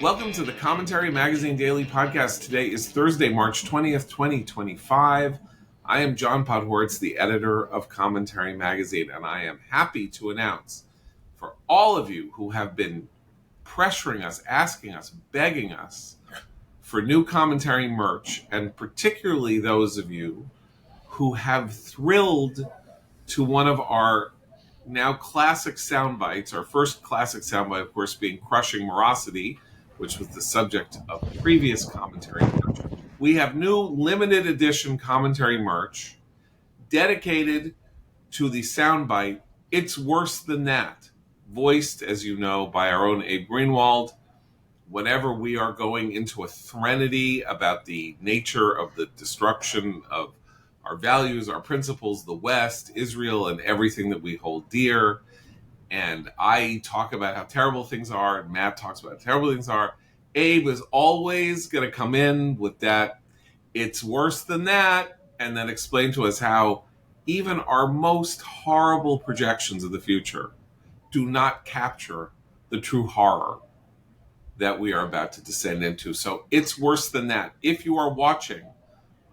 Welcome to the Commentary Magazine Daily Podcast. Today is Thursday, March 20th, 2025. I am John Podhoretz, the editor of Commentary Magazine, and I am happy to announce for all of you who have been pressuring us, asking us, begging us for new commentary merch, and particularly those of you who have thrilled to one of our now classic sound bites, our first classic sound bite, of course, being Crushing Morosity, which was the subject of previous commentary merch. We have new limited edition commentary merch dedicated to the soundbite, It's Worse Than That, voiced, as you know, by our own Abe Greenwald. Whenever we are going into a threnody about the nature of the destruction of our values, our principles, the West, Israel, and everything that we hold dear, and I talk about how terrible things are, and Matt talks about how terrible things are, Abe is always going to come in with that, it's worse than that, and then explain to us how even our most horrible projections of the future do not capture the true horror that we are about to descend into. So it's worse than that. If you are watching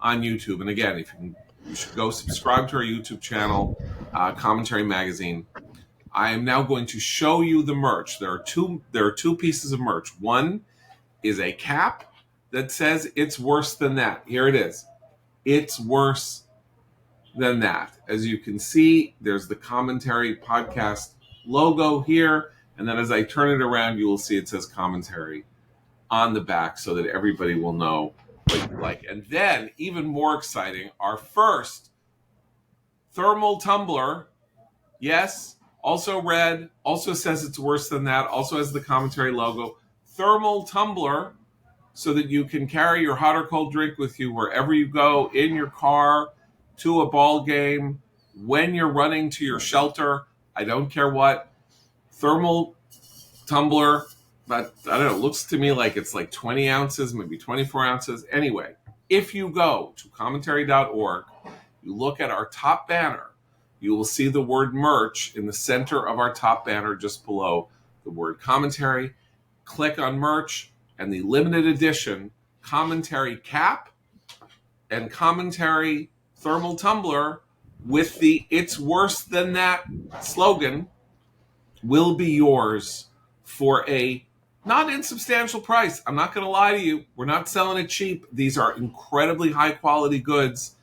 on YouTube, and again, you should go subscribe to our YouTube channel, Commentary Magazine. I am now going to show you the merch. There are two pieces of merch. One is a cap that says it's worse than that. Here it is. It's worse than that. As you can see, there's the Commentary Podcast logo here. And then as I turn it around, you will see it says Commentary on the back so that everybody will know what you like. And then, even more exciting, our first thermal tumbler. Yes, also red, also says it's worse than that, also has the Commentary logo. Thermal tumbler, so that you can carry your hot or cold drink with you wherever you go, in your car, to a ball game, when you're running to your shelter. I don't care what. Thermal tumbler, but I don't know, it looks to me like it's like 20 ounces, maybe 24 ounces. Anyway, if you go to commentary.org, you look at our top banner, you will see the word merch in the center of our top banner just below the word commentary. Click on merch, and the limited edition commentary cap and commentary thermal tumbler with the It's Worse Than That slogan will be yours for a not insubstantial price. I'm not going to lie to you. We're not selling it cheap. These are incredibly high quality goods.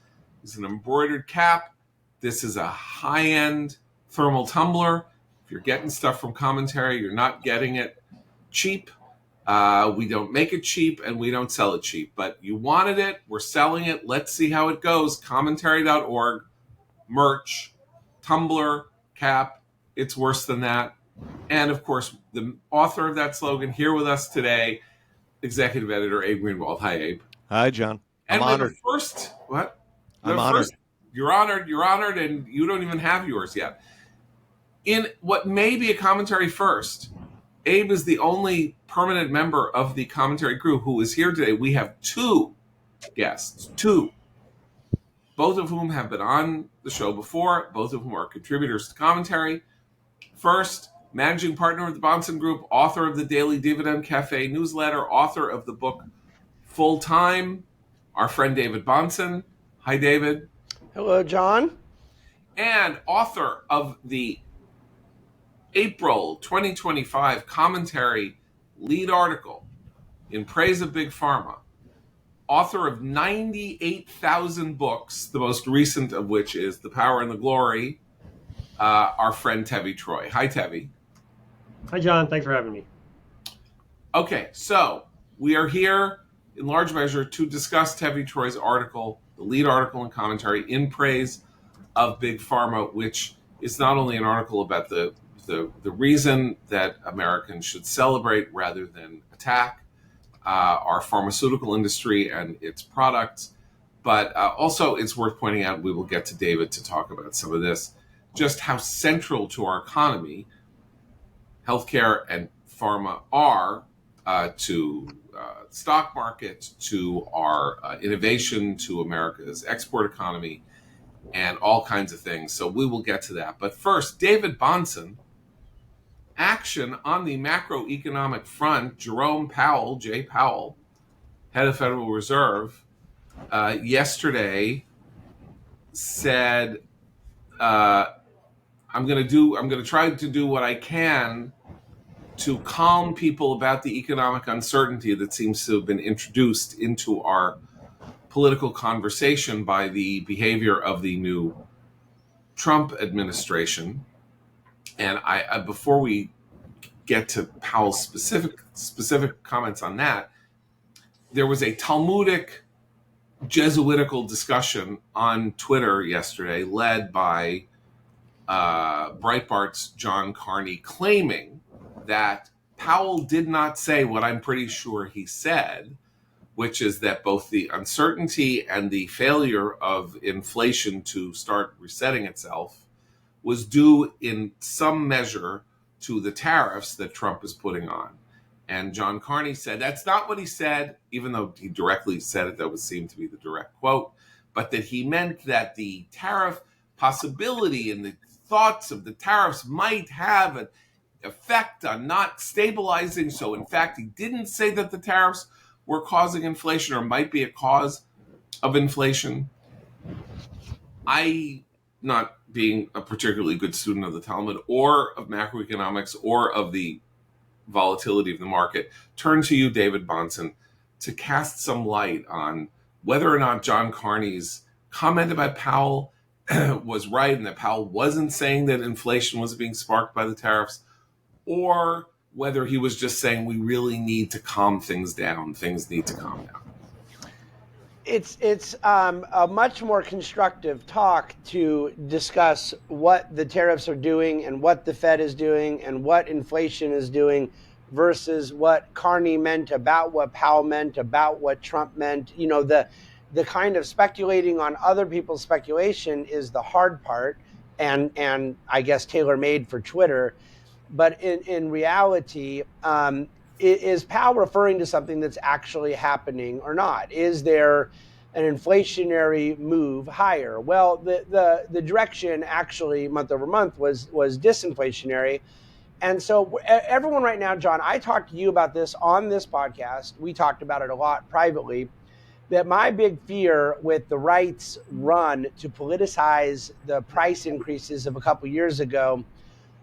It's an embroidered cap. This is a high-end thermal tumbler. If you're getting stuff from Commentary, you're not getting it cheap. We don't make it cheap, and we don't sell it cheap. But you wanted it. We're selling it. Let's see how it goes. Commentary.org, merch, tumbler, cap. It's worse than that. And, of course, the author of that slogan here with us today, executive editor Abe Greenwald. Hi, Abe. Hi, John. I'm honored. I'm honored. You're honored, and you don't even have yours yet. In what may be a commentary first, Abe is the only permanent member of the commentary crew who is here today. We have two guests, both of whom have been on the show before, both of whom are contributors to commentary. First, managing partner of the Bahnsen Group, author of the Daily Dividend Cafe newsletter, author of the book Full Time, our friend David Bahnsen. Hi, David. Hello, John. And author of the April 2025 commentary lead article in praise of Big Pharma, author of 98,000 books, the most recent of which is The Power and the Glory, our friend Tevi Troy. Hi, Tevi. Hi, John. Thanks for having me. Okay, so we are here in large measure to discuss Tevi Troy's article, the lead article and commentary in praise of Big Pharma, which is not only an article about the reason that Americans should celebrate rather than attack our pharmaceutical industry and its products, but also it's worth pointing out, we will get to David to talk about some of this, just how central to our economy healthcare and pharma are to stock market, to our innovation, to America's export economy, and all kinds of things. So we will get to that. But first, David Bahnsen action on the macroeconomic front. Jerome Powell, Jay Powell, head of Federal Reserve, yesterday said, I'm going to try to do what I can to calm people about the economic uncertainty that seems to have been introduced into our political conversation by the behavior of the new Trump administration. And I before we get to Powell's specific comments on that, there was a Talmudic Jesuitical discussion on Twitter yesterday, led by Breitbart's John Carney, claiming that Powell did not say what I'm pretty sure he said, which is that both the uncertainty and the failure of inflation to start resetting itself was due in some measure to the tariffs that Trump is putting on. And John Carney said that's not what he said, even though he directly said it. That would seem to be the direct quote, but that he meant that the tariff possibility and the thoughts of the tariffs might have an effect on not stabilizing. So in fact, he didn't say that the tariffs were causing inflation or might be a cause of inflation. I, not being a particularly good student of the Talmud or of macroeconomics or of the volatility of the market, turn to you, David Bonson, to cast some light on whether or not John Carney's comment about Powell was right and that Powell wasn't saying that inflation was being sparked by the tariffs, or whether he was just saying we really need to calm things down. Things need to calm down. It's a much more constructive talk to discuss what the tariffs are doing and what the Fed is doing and what inflation is doing versus what Carney meant about what Powell meant about what Trump meant. You know, the kind of speculating on other people's speculation is the hard part, and I guess tailor-made for Twitter. But in reality, is Powell referring to something that's actually happening or not? Is there an inflationary move higher? Well, the direction actually month over month was disinflationary. And so everyone right now, John, I talked to you about this on this podcast. We talked about it a lot privately, that my big fear with the right's run to politicize the price increases of a couple years ago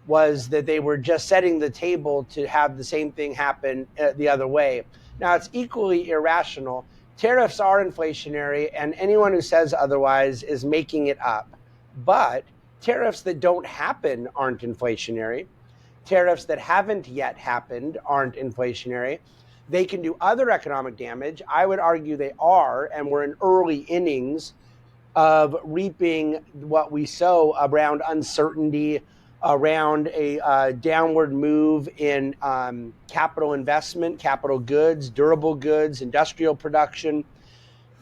was that they were just setting the table to have the same thing happen the other way. Now, it's equally irrational. Tariffs are inflationary, and anyone who says otherwise is making it up. But tariffs that don't happen aren't inflationary. Tariffs that haven't yet happened aren't inflationary. They can do other economic damage. I would argue they are, and we're in early innings of reaping what we sow around uncertainty, around a downward move in capital investment, capital goods, durable goods, industrial production.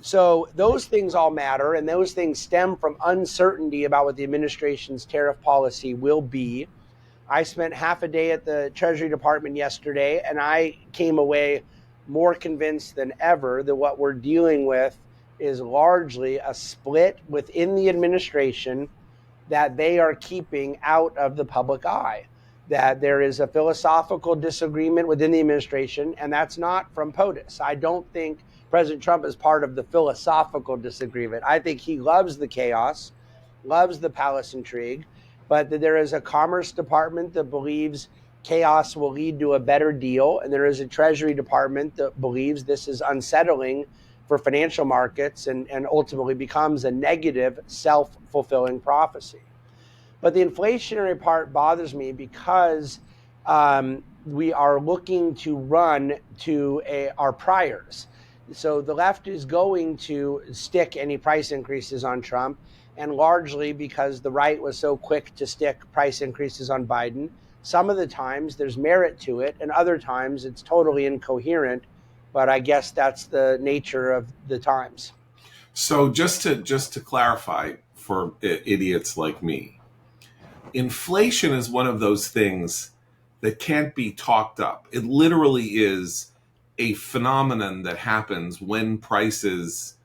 So those things all matter, and those things stem from uncertainty about what the administration's tariff policy will be. I spent half a day at the Treasury Department yesterday, and I came away more convinced than ever that what we're dealing with is largely a split within the administration that they are keeping out of the public eye, that there is a philosophical disagreement within the administration, and that's not from POTUS. I don't think President Trump is part of the philosophical disagreement. I think he loves the chaos, loves the palace intrigue, but that there is a Commerce Department that believes chaos will lead to a better deal, and there is a Treasury Department that believes this is unsettling for financial markets and ultimately becomes a negative self-fulfilling prophecy. But the inflationary part bothers me because we are looking to run to our priors. So the left is going to stick any price increases on Trump, and largely because the right was so quick to stick price increases on Biden. Some of the times there's merit to it, and other times it's totally incoherent. But I guess that's the nature of the times. So just to clarify for idiots like me, inflation is one of those things that can't be talked up. It literally is a phenomenon that happens when prices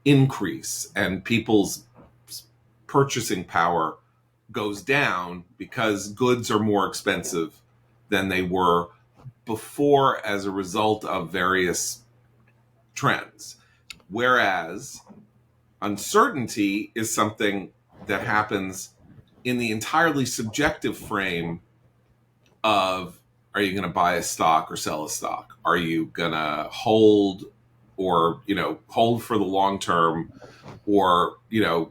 increase and people's purchasing power goes down because goods are more expensive than they were before as a result of various trends. Whereas uncertainty is something that happens in the entirely subjective frame of, are you going to buy a stock or sell a stock? Are you going to hold or, hold for the long term, or,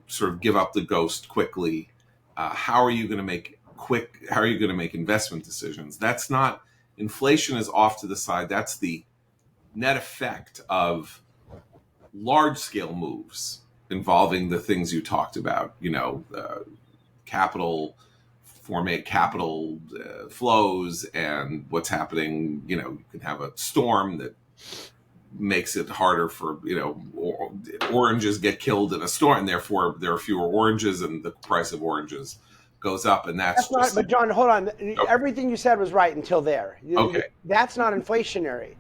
sort of give up the ghost quickly? How are you going to make investment decisions? That's not, inflation is off to the side. That's the net effect of large scale moves involving the things you talked about, capital flows, and what's happening. You can have a storm that makes it harder for, oranges get killed in a storm, and therefore there are fewer oranges and the price of oranges goes up, and that's not, just... But John, hold on. Okay. Everything you said was right until there. Okay. That's not inflationary.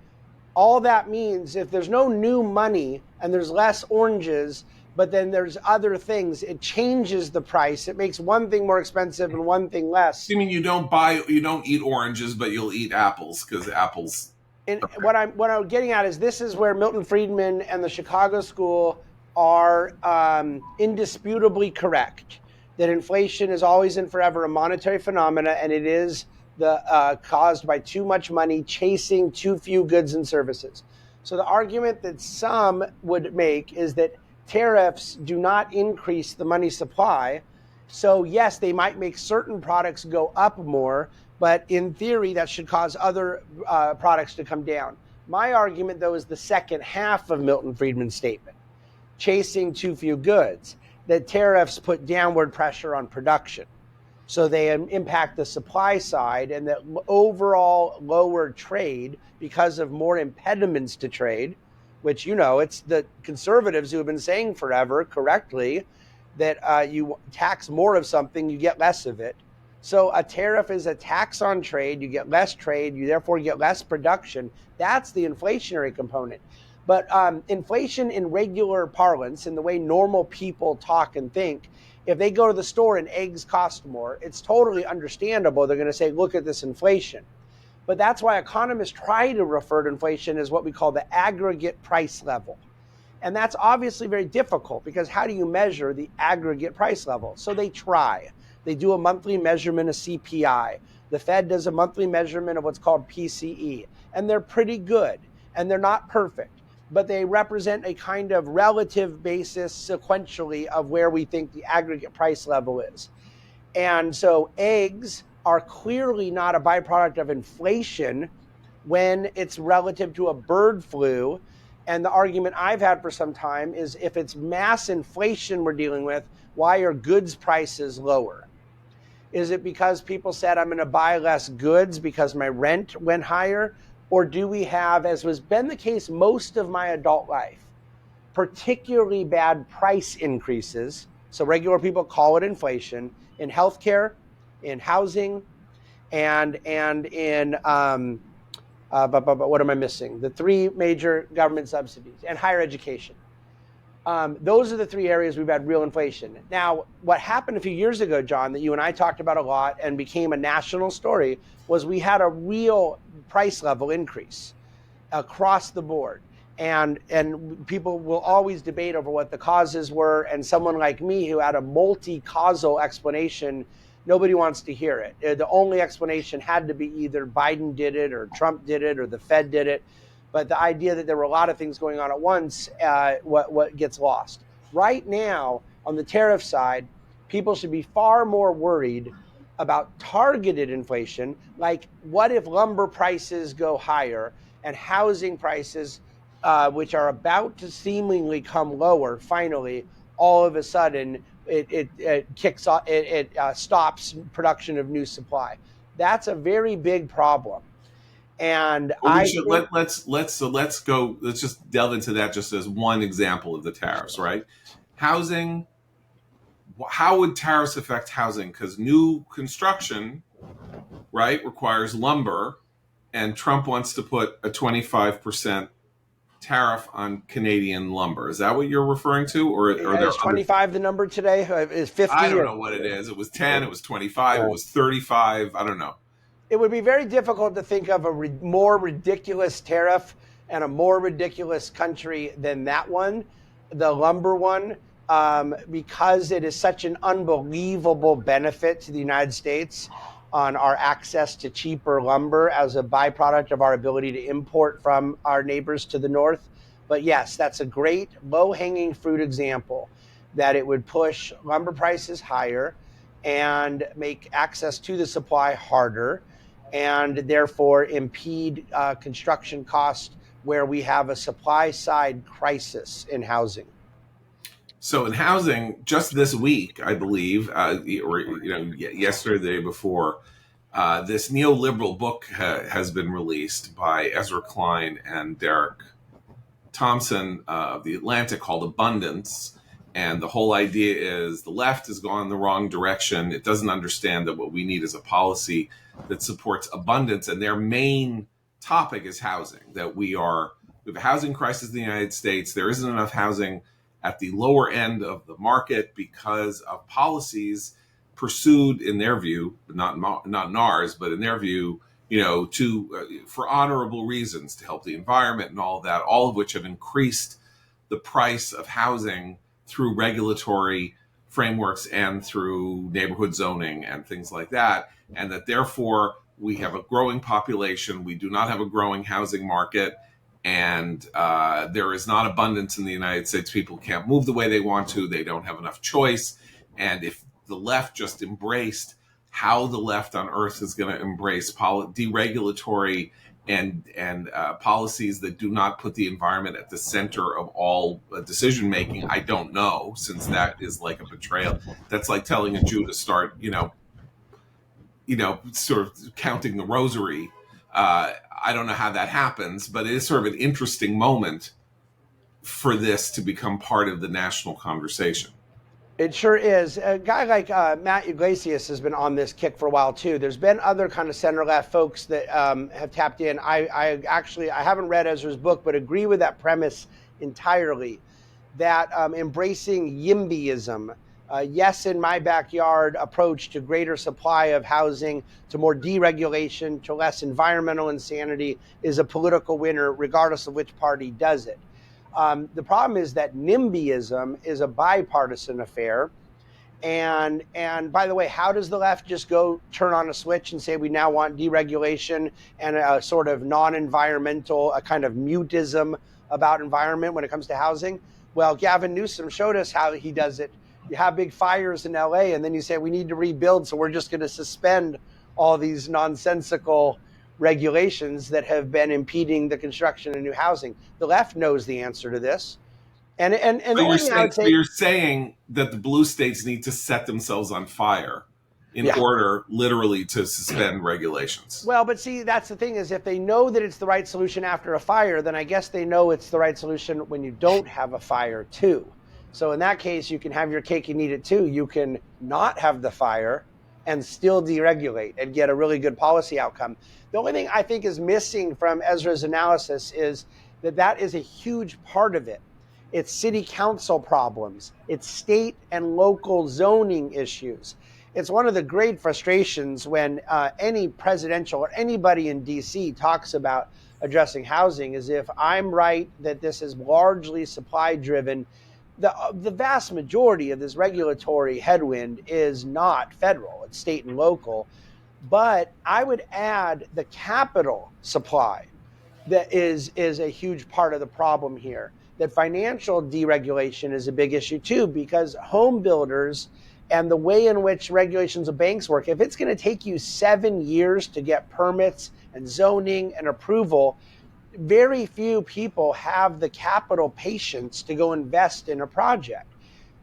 All that means, if there's no new money and there's less oranges, but then there's other things, it changes the price. It makes one thing more expensive and one thing less. You mean you don't eat oranges, but you'll eat apples, because apples... And what I'm getting at is, this is where Milton Friedman and the Chicago School are indisputably correct, that inflation is always and forever a monetary phenomena, and it is caused by too much money chasing too few goods and services. So the argument that some would make is that tariffs do not increase the money supply. So yes, they might make certain products go up more, but in theory, that should cause other products to come down. My argument, though, is the second half of Milton Friedman's statement, chasing too few goods, that tariffs put downward pressure on production. So they impact the supply side, and that overall lower trade because of more impediments to trade, which, it's the conservatives who have been saying forever correctly that you tax more of something, you get less of it. So a tariff is a tax on trade. You get less trade. You therefore get less production. That's the inflationary component. But inflation in regular parlance, in the way normal people talk and think, if they go to the store and eggs cost more, it's totally understandable. They're going to say, look at this inflation. But that's why economists try to refer to inflation as what we call the aggregate price level. And that's obviously very difficult, because how do you measure the aggregate price level? So they try. They do a monthly measurement of CPI. The Fed does a monthly measurement of what's called PCE. And they're pretty good. And they're not perfect. But they represent a kind of relative basis sequentially of where we think the aggregate price level is. And so eggs are clearly not a byproduct of inflation when it's relative to a bird flu. And the argument I've had for some time is, if it's mass inflation we're dealing with, why are goods prices lower? Is it because people said, I'm going to buy less goods because my rent went higher? Or do we have, as has been the case most of my adult life, particularly bad price increases? So regular people call it inflation in healthcare, in housing, and in but what am I missing? The three major government subsidies, and higher education. Those are the three areas we've had real inflation. Now, what happened a few years ago, John, that you and I talked about a lot and became a national story, was we had a real price level increase across the board. And people will always debate over what the causes were. And someone like me, who had a multi-causal explanation, nobody wants to hear it. The only explanation had to be either Biden did it, or Trump did it, or the Fed did it. But the idea that there were a lot of things going on at once, what gets lost. Right now, on the tariff side, people should be far more worried about targeted inflation, like what if lumber prices go higher and housing prices, which are about to seemingly come lower, finally, all of a sudden, it kicks off, it stops production of new supply. That's a very big problem. And let's just delve into that just as one example of the tariffs, right? Housing. How would tariffs affect housing? Because new construction, right, requires lumber, and Trump wants to put a 25% tariff on Canadian lumber. Is that what you're referring to, or is 25 the number today? Is 50? I don't know what it is. It was 10. It was 25. It was 35. I don't know. it would be very difficult to think of a more ridiculous tariff and a more ridiculous country than that one, the lumber one, because it is such an unbelievable benefit to the United States on our access to cheaper lumber as a byproduct of our ability to import from our neighbors to the north. But yes, that's a great low-hanging fruit example that it would push lumber prices higher and make access to the supply harder, and therefore impede construction costs where we have a supply side crisis in housing. So in housing, just this week, I believe, or yesterday, the day before, this neoliberal book has been released by Ezra Klein and Derek Thompson of The Atlantic, called Abundance. And the whole idea is the left has gone in the wrong direction. It doesn't understand that what we need is a policy that supports abundance. And their main topic is housing, that we have a housing crisis in the United States. There isn't enough housing at the lower end of the market because of policies pursued, in their view, not in ours, but in their view, for honorable reasons, to help the environment and all of that, all of which have increased the price of housing through regulatory frameworks and through neighborhood zoning and things like that. And that therefore we have a growing population. We do not have a growing housing market. And there is not abundance in the United States. People can't move the way they want to. They don't have enough choice. And if the left just embraced how the left on earth is going to embrace deregulatory and policies that do not put the environment at the center of all decision making, I don't know, since that is like a betrayal. That's like telling a Jew to start, sort of counting the rosary. I don't know how that happens, but it is sort of an interesting moment for this to become part of the national conversation. It sure is. A guy like Matt Iglesias has been on this kick for a while too. There's been other kind of center-left folks that have tapped in. I haven't read Ezra's book, but agree with that premise entirely. That embracing YIMBYism, yes in my backyard approach to greater supply of housing, to more deregulation, to less environmental insanity, is a political winner regardless of which party does it. The problem is that NIMBYism is a bipartisan affair. And by the way, how does the left just go turn on a switch and say we now want deregulation and a sort of non-environmental, a kind of mutism about environment when it comes to housing? Well, Gavin Newsom showed us how he does it. You have big fires in LA and then you say we need to rebuild, so we're just going to suspend all these nonsensical regulations that have been impeding the construction of new housing. The left knows the answer to this. And the only thing I would say, you're saying that the blue states need to set themselves on fire in order literally to suspend regulations. Well, but see, that's the thing, is if they know that it's the right solution after a fire, then I guess they know it's the right solution when you don't have a fire too. So in that case, you can have your cake and eat it too. You can not have the fire and still deregulate and get a really good policy outcome. The only thing I think is missing from Ezra's analysis is that is a huge part of it. It's city council problems. It's state and local zoning issues. It's one of the great frustrations when any presidential or anybody in DC talks about addressing housing, is if I'm right that this is largely supply driven, the vast majority of this regulatory headwind is not federal, it's state and local. But I would add the capital supply that is a huge part of the problem here. That financial deregulation is a big issue too, because home builders and the way in which regulations of banks work, if it's going to take you 7 years to get permits and zoning and approval, very few people have the capital patience to go invest in a project.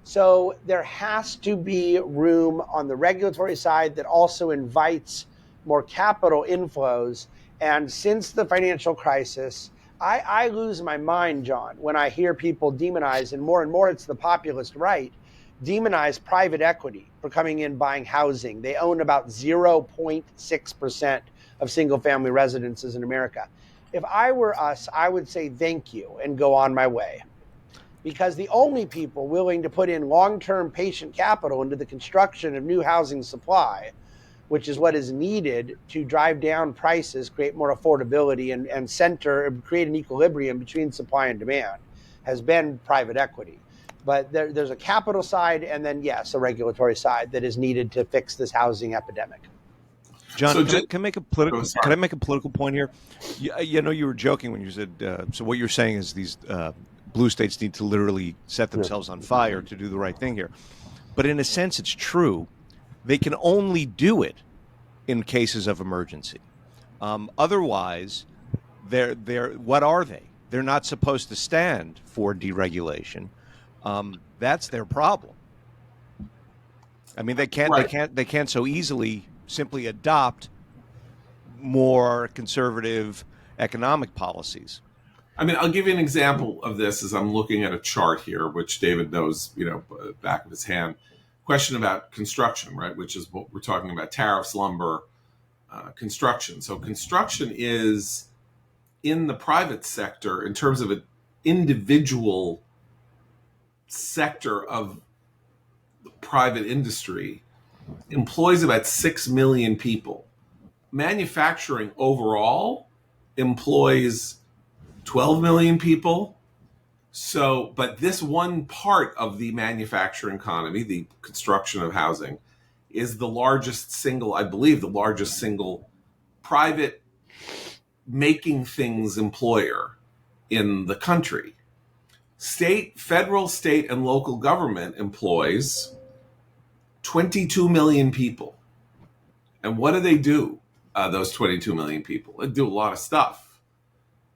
So there has to be room on the regulatory side that also invites more capital inflows. And since the financial crisis, I lose my mind, John, when I hear people demonize, and more it's the populist right, demonize private equity for coming in buying housing. They own about 0.6% of single family residences in America. If I were us, I would say thank you and go on my way. Because the only people willing to put in long-term patient capital into the construction of new housing supply which is what is needed to drive down prices, create more affordability, and create an equilibrium between supply and demand, has been private equity. But there's a capital side and then, yes, a regulatory side that is needed to fix this housing epidemic. John, can I make a political point here? You know, you were joking when you said, so what you're saying is these blue states need to literally set themselves on fire to do the right thing here. But in a sense, it's true. They can only do it in cases of emergency. Otherwise, they're what are they? They're not supposed to stand for deregulation. That's their problem. I mean, they can't so easily simply adopt more conservative economic policies. I mean, I'll give you an example of this as I'm looking at a chart here, which David knows, back of his hand. Question about construction, right? Which is what we're talking about: tariffs, lumber, construction. So construction is in the private sector in terms of an individual sector of the private industry employs about 6 million people. Manufacturing overall employs 12 million people. So, but this one part of the manufacturing economy, the construction of housing, is the largest single, I believe, the largest single private making things employer in the country. Federal, state, and local government employs 22 million people. And what do? Those 22 million people? They do a lot of stuff.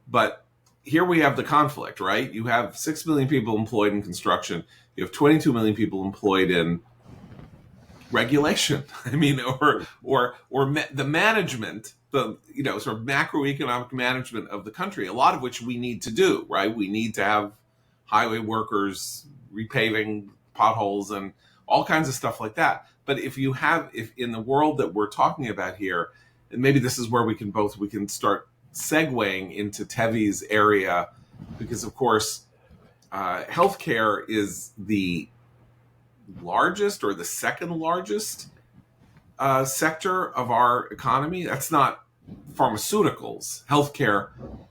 But here we have the conflict, right? You have 6 million people employed in construction. You have 22 million people employed in regulation. I mean, or the management, the sort of macroeconomic management of the country, a lot of which we need to do, right? We need to have highway workers repaving potholes and all kinds of stuff like that. But if in the world that we're talking about here, and maybe this is where we can start segueing into Tevi's area, because of course, healthcare is the largest or the second largest sector of our economy. That's not pharmaceuticals. Healthcare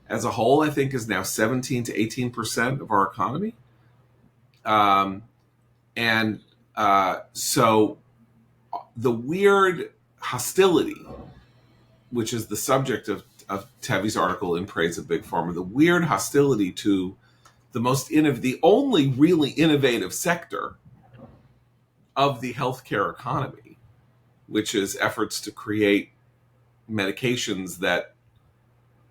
as a whole, I think, is now 17 to 18% of our economy. So the weird hostility, which is the subject of Tevi's article in Praise of Big Pharma, the weird hostility to the only really innovative sector of the healthcare economy, which is efforts to create medications that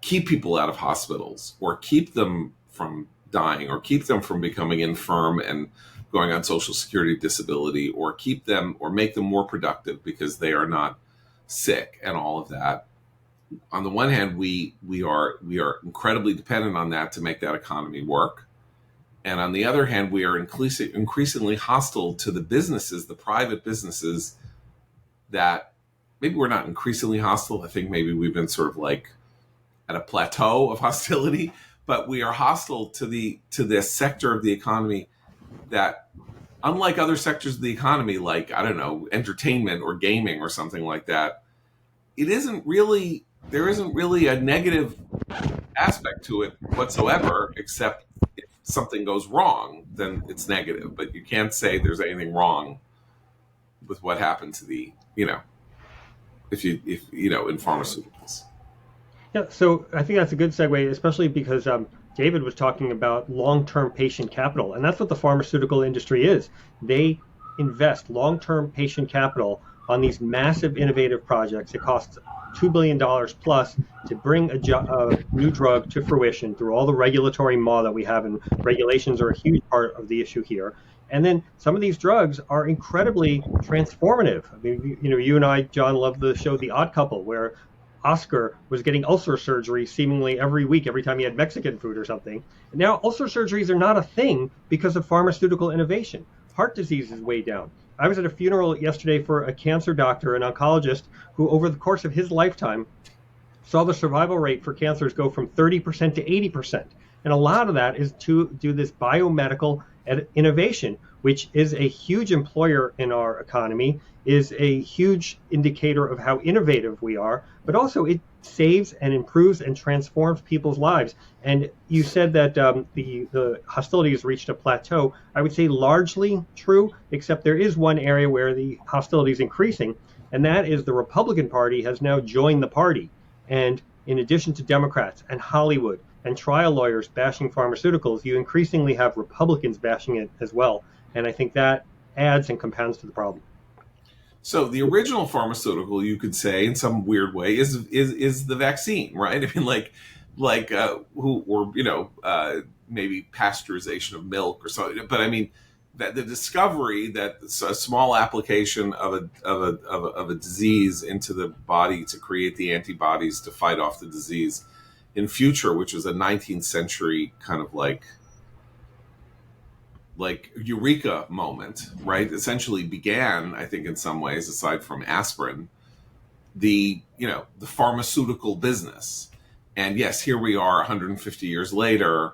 keep people out of hospitals or keep them from dying or keep them from becoming infirm and going on Social Security disability, or keep them or make them more productive because they are not sick and all of that. On the one hand, we are incredibly dependent on that to make that economy work. And on the other hand, we are increasingly hostile to the businesses, the private businesses, that maybe we're not increasingly hostile. I think maybe we've been sort of like at a plateau of hostility, but we are hostile to this sector of the economy that, unlike other sectors of the economy, like, I don't know, entertainment or gaming or something like that, there isn't really a negative aspect to it whatsoever, except if something goes wrong, then it's negative. But you can't say there's anything wrong with what happened to in pharmaceuticals. Yeah, so I think that's a good segue, especially because David was talking about long-term patient capital, and that's what the pharmaceutical industry is. They invest long-term patient capital on these massive innovative projects. It costs $2 billion plus to bring a new drug to fruition through all the regulatory maw that we have, and regulations are a huge part of the issue here. And then some of these drugs are incredibly transformative. I mean, you and I, John, love the show The Odd Couple, where Oscar was getting ulcer surgery seemingly every week, every time he had Mexican food or something. And now ulcer surgeries are not a thing because of pharmaceutical innovation. Heart disease is way down. I was at a funeral yesterday for a cancer doctor, an oncologist, who over the course of his lifetime saw the survival rate for cancers go from 30% to 80%. And a lot of that is to do this biomedical innovation, which is a huge employer in our economy, is a huge indicator of how innovative we are, but also it saves and improves and transforms people's lives. And you said that the hostility has reached a plateau. I would say largely true, except there is one area where the hostility is increasing, and that is the Republican Party has now joined the party. And in addition to Democrats and Hollywood and trial lawyers bashing pharmaceuticals, you increasingly have Republicans bashing it as well. And I think that adds and compounds to the problem. So the original pharmaceutical, you could say, in some weird way, is the vaccine, right? I mean, maybe pasteurization of milk or something. But I mean, that the discovery that a small application of a disease into the body to create the antibodies to fight off the disease in future, which was a 19th century kind of like eureka moment, right? Essentially began, I think, in some ways, aside from aspirin, the pharmaceutical business. And yes, here we are 150 years later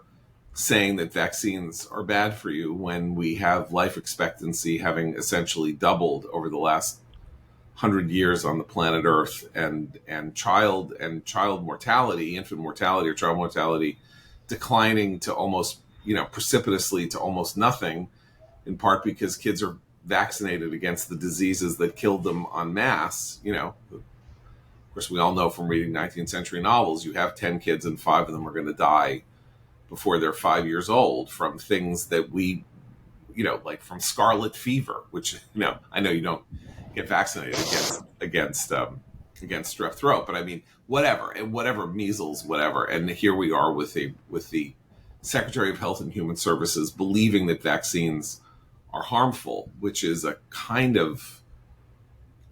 saying that vaccines are bad for you when we have life expectancy having essentially doubled over the last 100 years on the planet Earth, and child mortality, infant mortality or child mortality declining to almost precipitously to almost nothing, in part because kids are vaccinated against the diseases that killed them en masse. Of course, we all know from reading 19th century novels, you have 10 kids and 5 of them are going to die before they're 5 years old from things that we, like from scarlet fever, which, I know you don't get vaccinated against strep throat, but I mean, whatever, measles, whatever. And here we are with the Secretary of Health and Human Services believing that vaccines are harmful, which is a kind of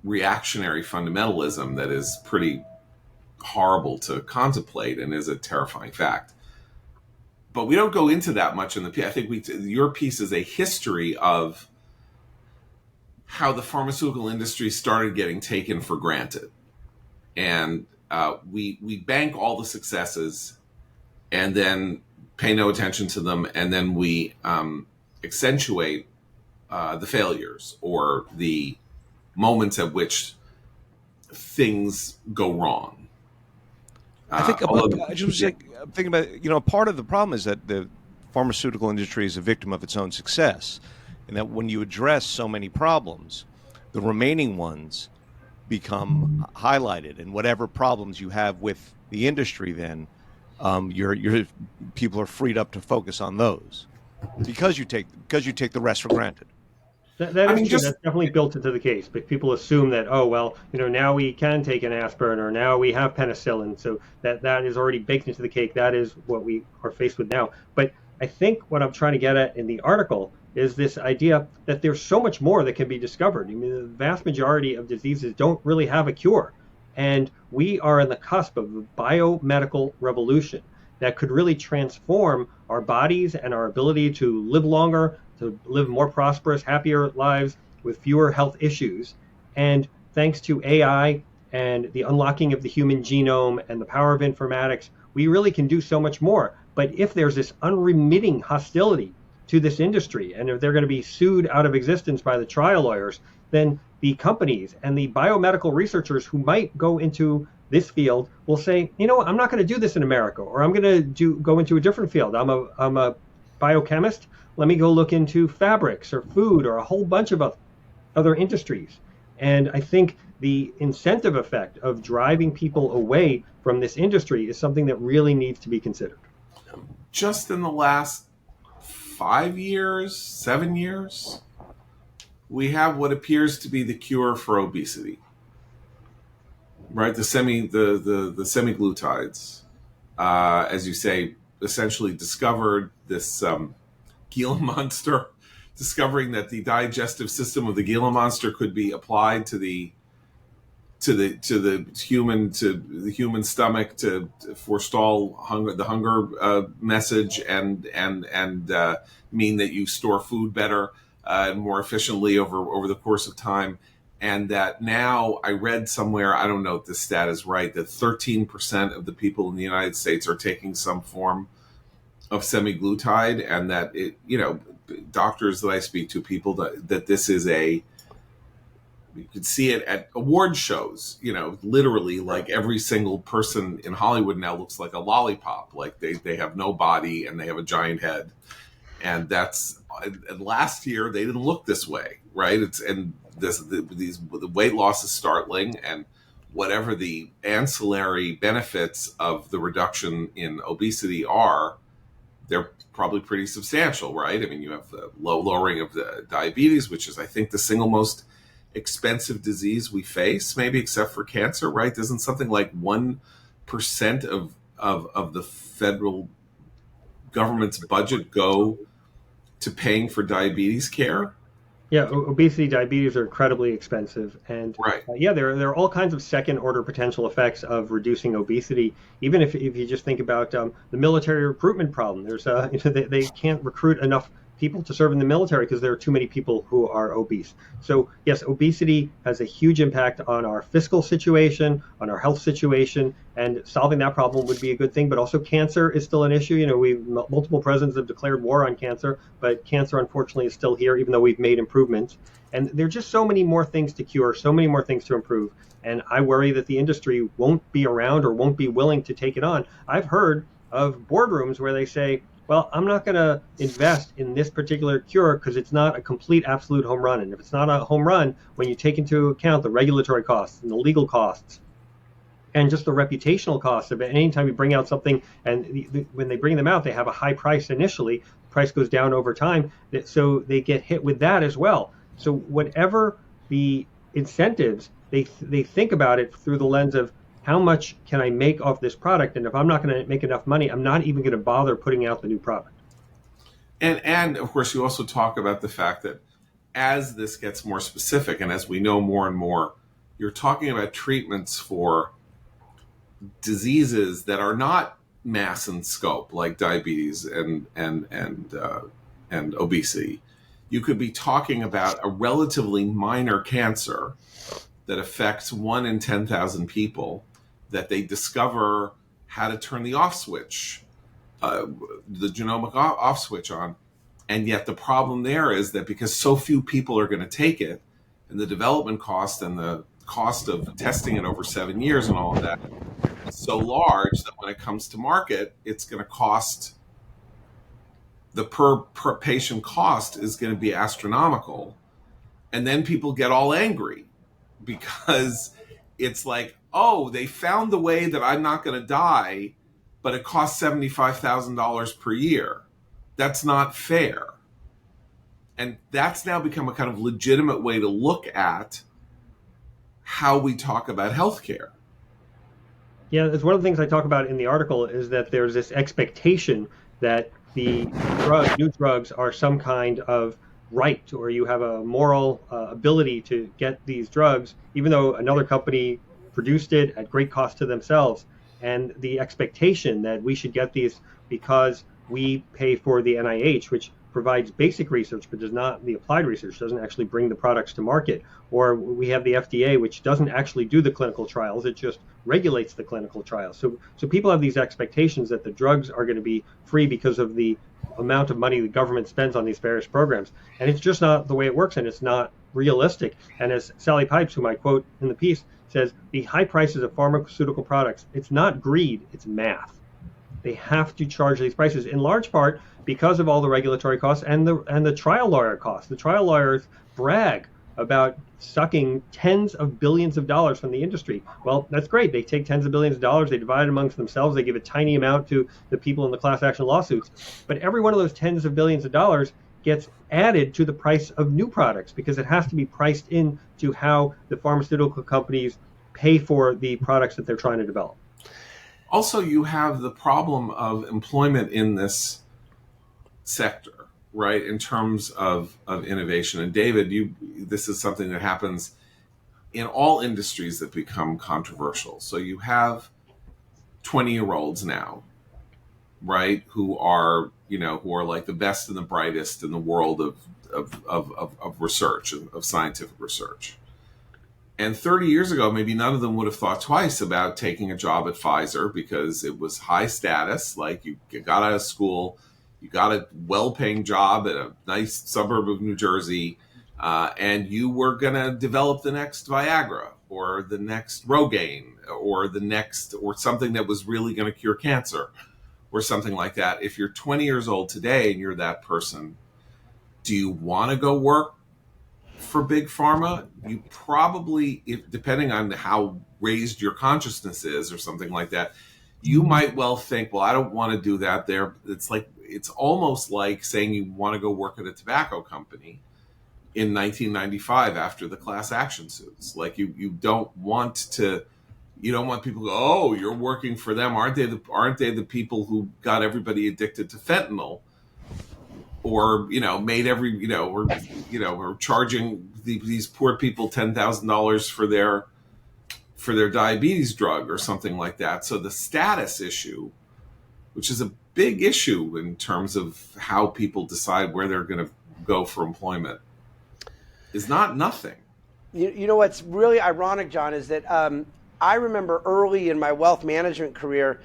reactionary fundamentalism that is pretty horrible to contemplate and is a terrifying fact. But we don't go into that much in the piece. I think your piece is a history of how the pharmaceutical industry started getting taken for granted. And we bank all the successes and then pay no attention to them, and then we accentuate the failures or the moments at which things go wrong. I'm thinking about, part of the problem is that the pharmaceutical industry is a victim of its own success, and that when you address so many problems, the remaining ones become highlighted, and whatever problems you have with the industry, then your people are freed up to focus on those because you take the rest for granted. That's definitely built into the case, but people assume that, now we can take an aspirin, or now we have penicillin, so that is already baked into the cake. That is what we are faced with now. But I think what I'm trying to get at in the article is this idea that there's so much more that can be discovered. I mean, the vast majority of diseases don't really have a cure. And we are on the cusp of a biomedical revolution that could really transform our bodies and our ability to live longer, to live more prosperous, happier lives with fewer health issues. And thanks to AI and the unlocking of the human genome and the power of informatics, we really can do so much more. But if there's this unremitting hostility to this industry, and if they're going to be sued out of existence by the trial lawyers, then the companies and the biomedical researchers who might go into this field will say, I'm not going to do this in America, or I'm going to go into a different field. I'm a biochemist. Let me go look into fabrics or food or a whole bunch of other industries. And I think the incentive effect of driving people away from this industry is something that really needs to be considered. Just in the last 5 years, 7 years, we have what appears to be the cure for obesity, right? The semaglutides, as you say, essentially discovered this Gila monster, discovering that the digestive system of the Gila monster could be applied to the human stomach to forestall the hunger message and mean that you store food better and more efficiently over the course of time. And that now, I read somewhere, I don't know if this stat is right, that 13% of the people in the United States are taking some form of semaglutide, and that doctors that I speak to, people that this is you can see it at award shows, literally like every single person in Hollywood now looks like a lollipop. Like they have no body and they have a giant head. And and last year they didn't look this way, right? The weight loss is startling, and whatever the ancillary benefits of the reduction in obesity are, they're probably pretty substantial, right? I mean, you have the lowering of the diabetes, which is, I think, the single most expensive disease we face, maybe except for cancer, right? Doesn't something like 1% of the federal government's budget go to paying for diabetes care? Yeah, obesity, diabetes are incredibly expensive, and right. There are all kinds of second-order potential effects of reducing obesity. Even if you just think about the military recruitment problem, there's they can't recruit enough people to serve in the military because there are too many people who are obese. So yes, obesity has a huge impact on our fiscal situation, on our health situation, and solving that problem would be a good thing. But also cancer is still an issue. Multiple presidents have declared war on cancer, but cancer unfortunately is still here, even though we've made improvements. And there are just so many more things to cure, so many more things to improve. And I worry that the industry won't be around or won't be willing to take it on. I've heard of boardrooms where they say, well, I'm not going to invest in this particular cure because it's not a complete absolute home run. And if it's not a home run, when you take into account the regulatory costs and the legal costs and just the reputational costs of it, anytime you bring out something and when they bring them out, they have a high price initially, the price goes down over time. So they get hit with that as well. So whatever the incentives, they think about it through the lens of, how much can I make off this product? And if I'm not going to make enough money, I'm not even going to bother putting out the new product. And of course, you also talk about the fact that as this gets more specific and as we know more and more, you're talking about treatments for diseases that are not mass in scope, like diabetes and obesity. You could be talking about a relatively minor cancer that affects 1 in 10,000 people, that they discover how to turn the off switch, the genomic off switch on. And yet the problem there is that because so few people are going to take it, and the development cost and the cost of testing it over 7 years and all of that is so large that when it comes to market, it's going to cost, the per patient cost is going to be astronomical. And then people get all angry because it's like, oh, they found the way that I'm not going to die, but it costs $75,000 per year. That's not fair. And that's now become a kind of legitimate way to look at how we talk about healthcare. Yeah, it's one of the things I talk about in the article is that there's this expectation that the new drugs are some kind of right, or you have a moral ability to get these drugs, even though another company produced it at great cost to themselves. And the expectation that we should get these because we pay for the NIH, which provides basic research, but does not, the applied research doesn't actually bring the products to market. Or we have the FDA, which doesn't actually do the clinical trials, it just regulates the clinical trials. So people have these expectations that the drugs are going to be free because of the amount of money the government spends on these various programs. And it's just not the way it works, and it's not realistic. And as Sally Pipes, whom I quote in the piece, says, the high prices of pharmaceutical products, it's not greed, it's math. They have to charge these prices in large part because of all the regulatory costs and the trial lawyer costs. The trial lawyers brag about sucking tens of billions of dollars from the industry. Well, that's great. They take tens of billions of dollars, they divide it amongst themselves, they give a tiny amount to the people in the class action lawsuits. But every one of those tens of billions of dollars gets added to the price of new products because it has to be priced into how the pharmaceutical companies pay for the products that they're trying to develop. Also, you have the problem of employment in this sector, right, in terms of innovation. And David, this is something that happens in all industries that become controversial. So you have 20-year-olds now, right, who are like the best and the brightest in the world of research, of scientific research. And 30 years ago, maybe none of them would have thought twice about taking a job at Pfizer because it was high status. Like, you got out of school, You got a well-paying job at a nice suburb of New Jersey, and you were going to develop the next Viagra or the next Rogaine or something that was really going to cure cancer or something like that. If you're 20 years old today and you're that person, do you want to go work for big pharma? You probably, depending on how raised your consciousness is or something like that, you might well think, well, I don't want to do that there. It's almost like saying you want to go work at a tobacco company in 1995 after the class action suits. Like you don't want people to go, oh, you're working for them. Aren't they the people who got everybody addicted to fentanyl? Or made or charging these poor people $10,000 for their diabetes drug or something like that. So the status issue, which is a big issue in terms of how people decide where they're going to go for employment, is not nothing. You know what's really ironic, John, is that I remember early in my wealth management career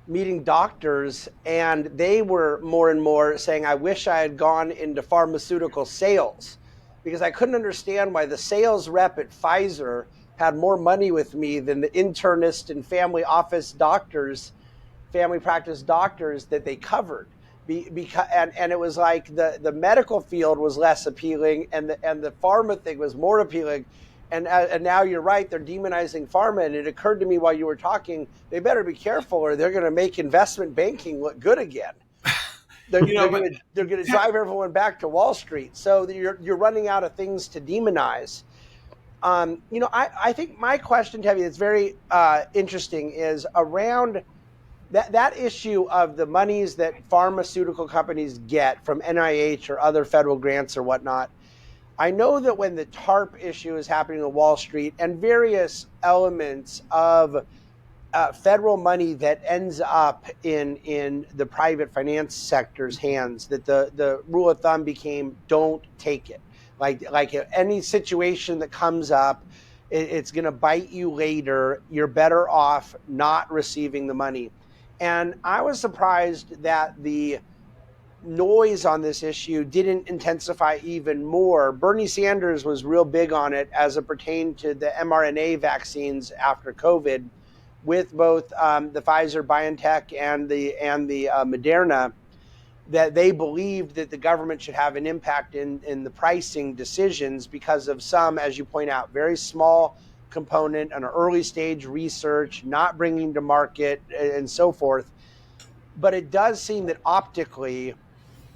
meeting doctors, and they were more and more saying, I wish I had gone into pharmaceutical sales, because I couldn't understand why the sales rep at Pfizer had more money with me than the internist and family practice doctors that they covered. And it was like the medical field was less appealing, and the pharma thing was more appealing. And now you're right, they're demonizing pharma. And it occurred to me while you were talking, they better be careful or they're going to make investment banking look good again. They're going to drive everyone back to Wall Street. So you're running out of things to demonize. I think my question, Tevi, that's very interesting is around that issue of the monies that pharmaceutical companies get from NIH or other federal grants or whatnot. I know that when the TARP issue is happening on Wall Street and various elements of federal money that ends up in the private finance sector's hands, that the rule of thumb became don't take it. Like any situation that comes up, it's going to bite you later. You're better off not receiving the money. And I was surprised that the noise on this issue didn't intensify even more. Bernie Sanders was real big on it as it pertained to the mRNA vaccines after COVID, with both the Pfizer, BioNTech, and the Moderna, that they believed that the government should have an impact in the pricing decisions because of some, as you point out, very small component on an early stage research, not bringing to market, and so forth. But it does seem that optically,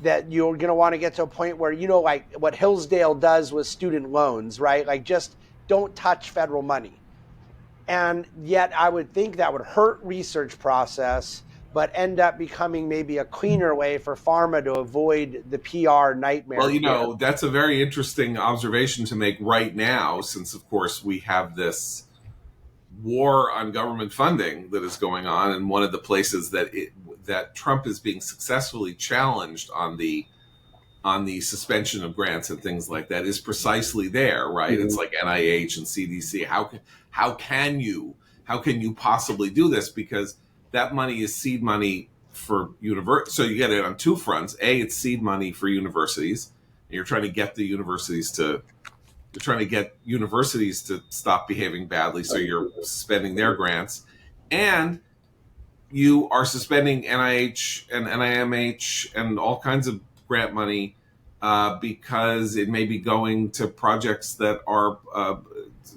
that you're going to want to get to a point where, like what Hillsdale does with student loans, right? Like just don't touch federal money. And yet I would think that would hurt research process, but end up becoming maybe a cleaner way for pharma to avoid the PR nightmare. Well, that's a very interesting observation to make right now, since, of course, we have this war on government funding that is going on. And one of the places that Trump is being successfully challenged on the suspension of grants and things like that is precisely there, right? Mm-hmm. It's like NIH and CDC. How can you possibly do this? Because that money is seed money for so you get it on two fronts. It's seed money for universities. And you're trying to get universities to stop behaving badly, so you're suspending their grants, and you are suspending NIH and NIMH and all kinds of grant money because it may be going to projects that are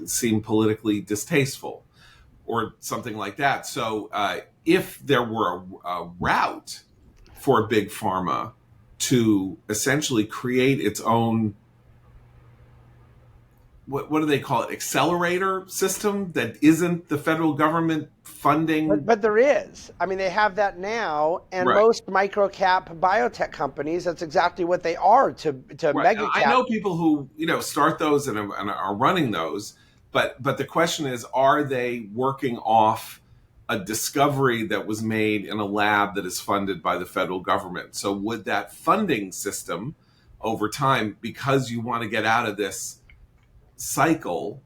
seem politically distasteful or something like that. So if there were a route for big pharma to essentially create its own, what do they call it, accelerator system that isn't the federal government funding? But there is. I mean, they have that now, and right. Most micro-cap biotech companies, that's exactly what they are to right. mega-cap. I know people who start those and are running those, but the question is, are they working off a discovery that was made in a lab that is funded by the federal government? So would that funding system over time, because you want to get out of this cycle,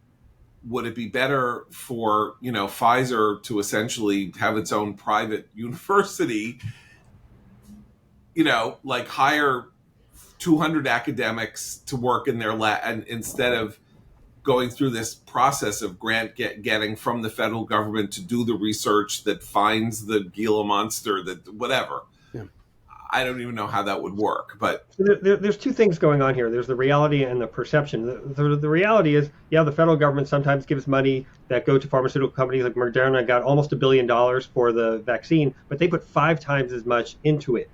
would it be better for Pfizer to essentially have its own private university, like hire 200 academics to work in their lab, and instead of going through this process of getting from the federal government to do the research that finds the Gila monster, that whatever. Yeah. I don't even know how that would work, but there's two things going on here. There's the reality and the perception. The reality is, the federal government sometimes gives money that go to pharmaceutical companies. Like Moderna got almost $1 billion for the vaccine, but they put 5 times as much into it.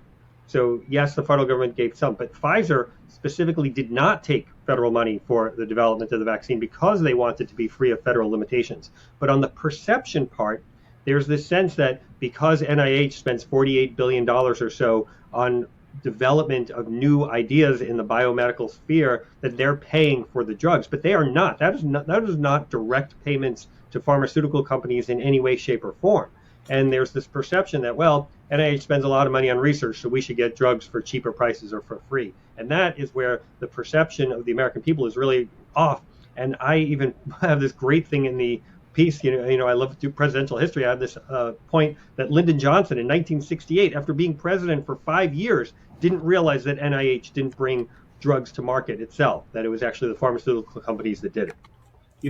So yes, the federal government gave some, but Pfizer specifically did not take federal money for the development of the vaccine because they wanted to be free of federal limitations. But on the perception part, there's this sense that because NIH spends $48 billion or so on development of new ideas in the biomedical sphere, that they're paying for the drugs, but they are not. That is not direct payments to pharmaceutical companies in any way, shape, or form. And there's this perception that, well, NIH spends a lot of money on research, so we should get drugs for cheaper prices or for free. And that is where the perception of the American people is really off. And I even have this great thing in the piece, I love to do presidential history. I have this point that Lyndon Johnson in 1968, after being president for 5 years, didn't realize that NIH didn't bring drugs to market itself, that it was actually the pharmaceutical companies that did it.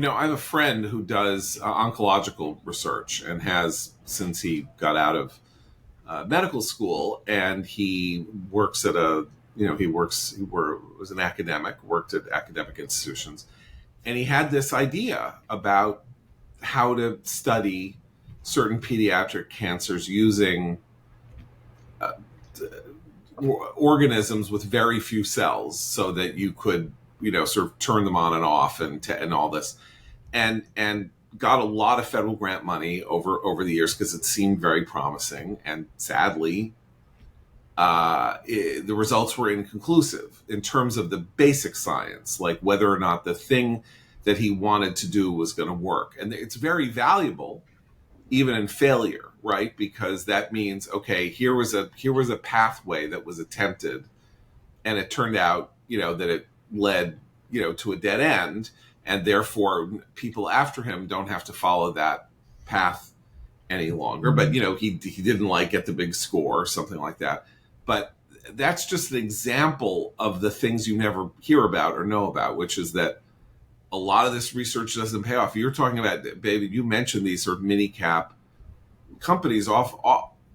I have a friend who does oncological research and has since he got out of medical school, and he works at was an academic, worked at academic institutions, and he had this idea about how to study certain pediatric cancers using organisms with very few cells, so that you could sort of turn them on and off and all this, and got a lot of federal grant money over the years because it seemed very promising. And sadly, the results were inconclusive in terms of the basic science, like whether or not the thing that he wanted to do was going to work. And it's very valuable even in failure, right? Because that means, okay, here was a pathway that was attempted, and it turned out, that it led, to a dead end, and therefore people after him don't have to follow that path any longer. But, he didn't get the big score or something like that. But that's just an example of the things you never hear about or know about, which is that a lot of this research doesn't pay off. You're talking about, baby, you mentioned these sort of mini cap companies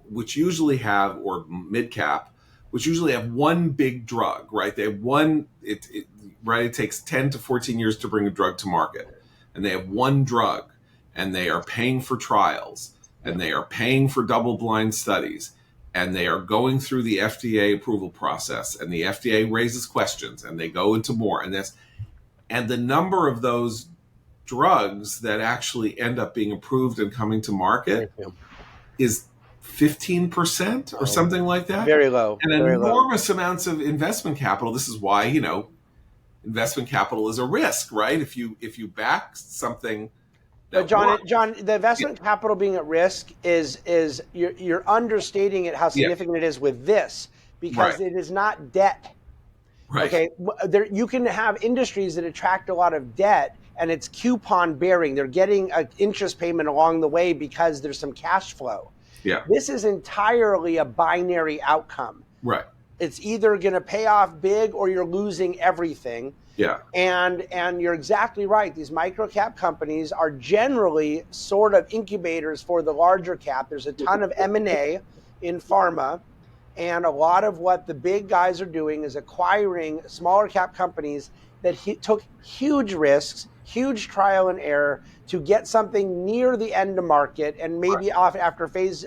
which usually have, or mid cap, which usually have one big drug, right? They have one, it takes 10 to 14 years to bring a drug to market. And they have one drug, and they are paying for trials, and they are paying for double-blind studies, and they are going through the FDA approval process, and the FDA raises questions, and they go into more, and the number of those drugs that actually end up being approved and coming to market is 15% or something like that. Very low. And enormous amounts of investment capital. This is why, investment capital is a risk, right? If you back something. But John, the investment capital being at risk is you're understating it, how significant it is with this, because it is not debt. Right. Okay, you can have industries that attract a lot of debt, and it's coupon bearing. They're getting an interest payment along the way because there's some cash flow. Yeah. This is entirely a binary outcome. Right. It's either going to pay off big or you're losing everything. Yeah. And you're exactly right. These micro cap companies are generally sort of incubators for the larger cap. There's a ton of M&A in pharma. And a lot of what the big guys are doing is acquiring smaller cap companies that took huge risks, huge trial and error to get something near the end of market. And maybe after phase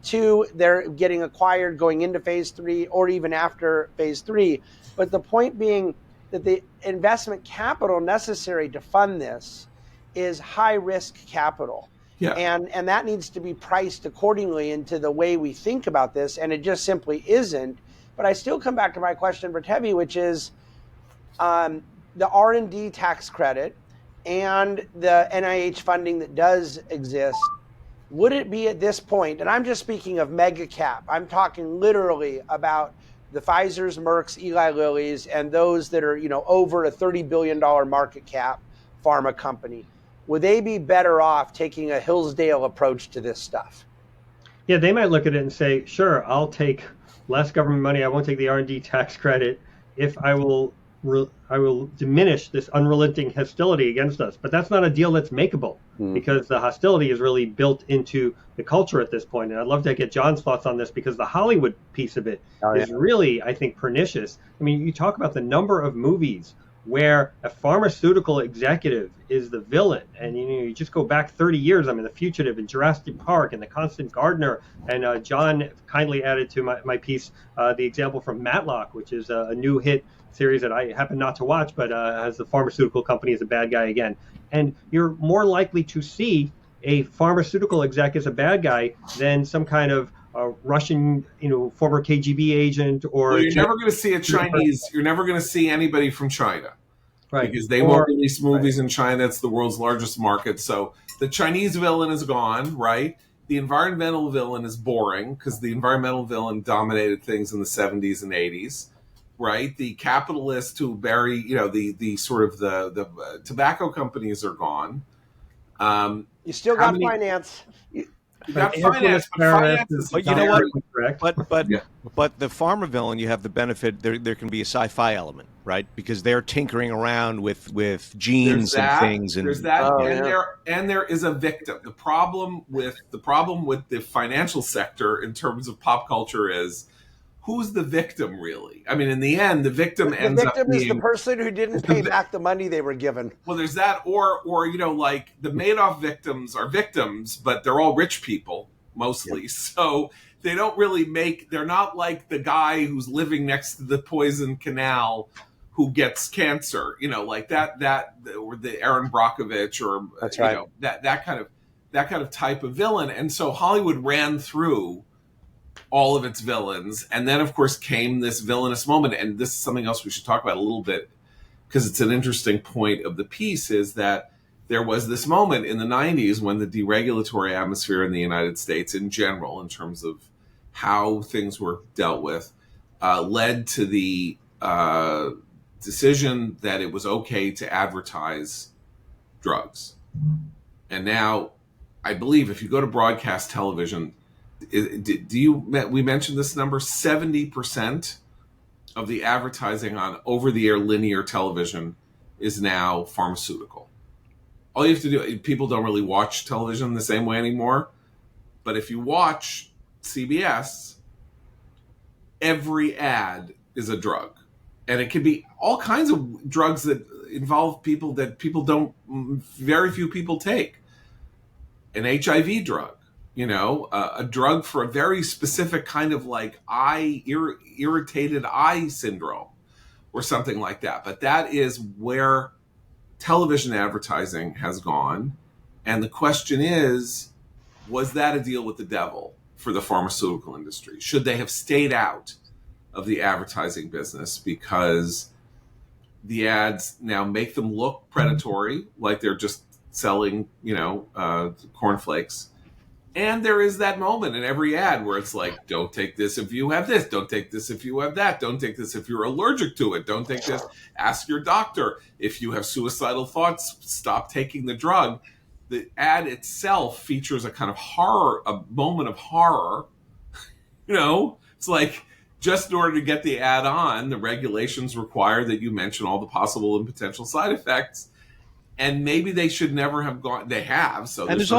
2, they're getting acquired going into phase 3 or even after phase 3. But the point being that the investment capital necessary to fund this is high risk capital. Yeah. And that needs to be priced accordingly into the way we think about this, and it just simply isn't. But I still come back to my question for Tevi, which is the R&D tax credit and the NIH funding that does exist. Would it be at this point, and I'm just speaking of mega cap, I'm talking literally about the Pfizer's, Merck's, Eli Lilly's, and those that are over a $30 billion market cap pharma company. Would they be better off taking a Hillsdale approach to this stuff? Yeah, they might look at it and say, sure, I'll take less government money. I won't take the R&D tax credit if I will diminish this unrelenting hostility against us. But that's not a deal that's makeable because the hostility is really built into the culture at this point. And I'd love to get John's thoughts on this because the Hollywood piece of it is really, I think, pernicious. I mean, you talk about the number of movies where a pharmaceutical executive is the villain, and you just go back 30 years. I mean, The Fugitive and Jurassic Park and The Constant Gardener, and John kindly added to my piece the example from Matlock, which is a new hit series that I happen not to watch, but has the pharmaceutical company as a bad guy again. And you're more likely to see a pharmaceutical exec as a bad guy than some kind of Russian, former KGB agent, or you're never going to see a Chinese. You're never going to see anybody from China, right? Because they won't release movies in China. It's the world's largest market. So the Chinese villain is gone, right? The environmental villain is boring because the environmental villain dominated things in the 70s and 80s, right? The capitalist who bury, the sort of the tobacco companies are gone. You still got finance. You got finance, but you know what? But the pharma villain, you have the benefit. There can be a sci-fi element, right? Because they're tinkering around with genes and things. And there's that, and there is a victim. The problem with the financial sector in terms of pop culture is, who's the victim really? I mean, in the end, the victim is the person who didn't pay back the money they were given. Well, there's that, or like the Madoff victims are victims, but they're all rich people mostly. Yeah. So they don't really they're not like the guy who's living next to the poison canal who gets cancer, like that or the Aaron Brockovich, or that's right. That kind of type of villain. And so Hollywood ran through all of its villains, and then of course came this villainous moment. And this is something else we should talk about a little bit, because it's an interesting point of the piece, is that there was this moment in the 90s when the deregulatory atmosphere in the United States in general, in terms of how things were dealt with, led to the decision that it was okay to advertise drugs. And now, I believe if you go to broadcast television, we mentioned this number, 70% of the advertising on over-the-air linear television is now pharmaceutical. All you have to do, people don't really watch television the same way anymore, but if you watch CBS, every ad is a drug. And it can be all kinds of drugs that involve people that very few people take. An HIV drug. A drug for a very specific kind of like irritated eye syndrome or something like that. But that is where television advertising has gone. And the question is, was that a deal with the devil for the pharmaceutical industry? Should they have stayed out of the advertising business because the ads now make them look predatory, like they're just selling, cornflakes? And there is that moment in every ad where it's like, don't take this if you have this. Don't take this if you have that. Don't take this if you're allergic to it. Don't take this. Ask your doctor. If you have suicidal thoughts, stop taking the drug. The ad itself features a kind of horror, a moment of horror. It's like, just in order to get the ad on, the regulations require that you mention all the possible and potential side effects. And maybe they should never have gone. They have. So and there's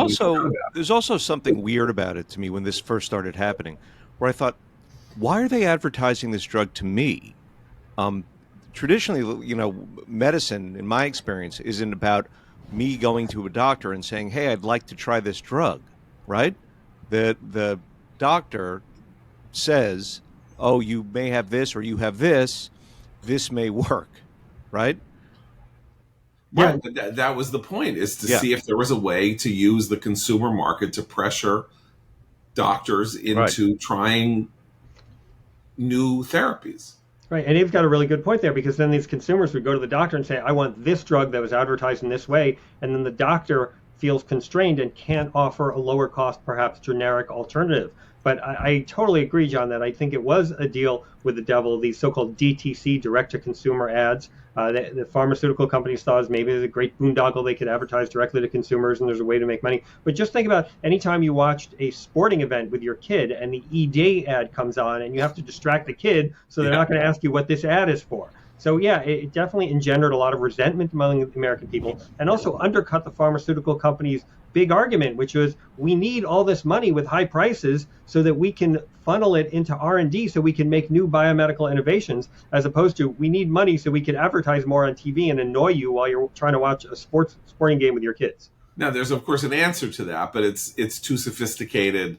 also something weird about it to me when this first started happening, where I thought, why are they advertising this drug to me? Traditionally, medicine, in my experience, isn't about me going to a doctor and saying, "Hey, I'd like to try this drug," right? The doctor says, "Oh, you may have this, or you have this. This may work," right? Yeah, that was the point, is to see if there was a way to use the consumer market to pressure doctors into trying new therapies. Right, and Abe's got a really good point there, because then these consumers would go to the doctor and say, I want this drug that was advertised in this way, and then the doctor feels constrained and can't offer a lower cost, perhaps generic alternative. But I totally agree, John, that I think it was a deal with the devil, these so-called DTC, direct-to-consumer ads. The pharmaceutical companies thought maybe there's a great boondoggle they could advertise directly to consumers and there's a way to make money. But just think about anytime you watched a sporting event with your kid and the ED ad comes on and you have to distract the kid so they're not going to ask you what this ad is for. So yeah, it definitely engendered a lot of resentment among the American people and also undercut the pharmaceutical companies' big argument, which was we need all this money with high prices so that we can funnel it into R&D so we can make new biomedical innovations, as opposed to we need money so we can advertise more on TV and annoy you while you're trying to watch a sporting game with your kids. Now, there's, of course, an answer to that, but it's too sophisticated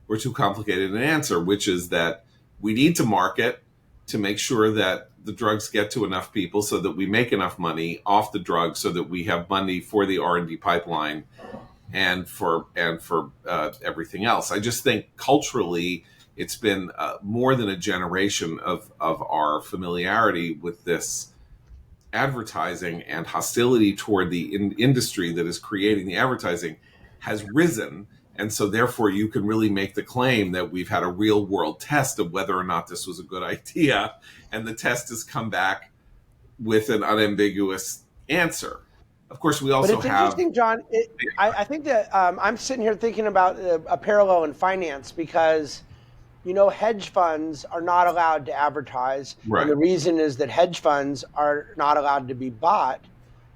or too complicated an answer, which is that we need to market to make sure that the drugs get to enough people so that we make enough money off the drugs so that we have money for the R&D pipeline and for everything else. I just think culturally it's been more than a generation of our familiarity with this advertising, and hostility toward the industry that is creating the advertising has risen. And so therefore you can really make the claim that we've had a real world test of whether or not this was a good idea. And the test has come back with an unambiguous answer. Of course, we also have... But it's interesting, John. I think that I'm sitting here thinking about a parallel in finance because, hedge funds are not allowed to advertise. Right. And the reason is that hedge funds are not allowed to be bought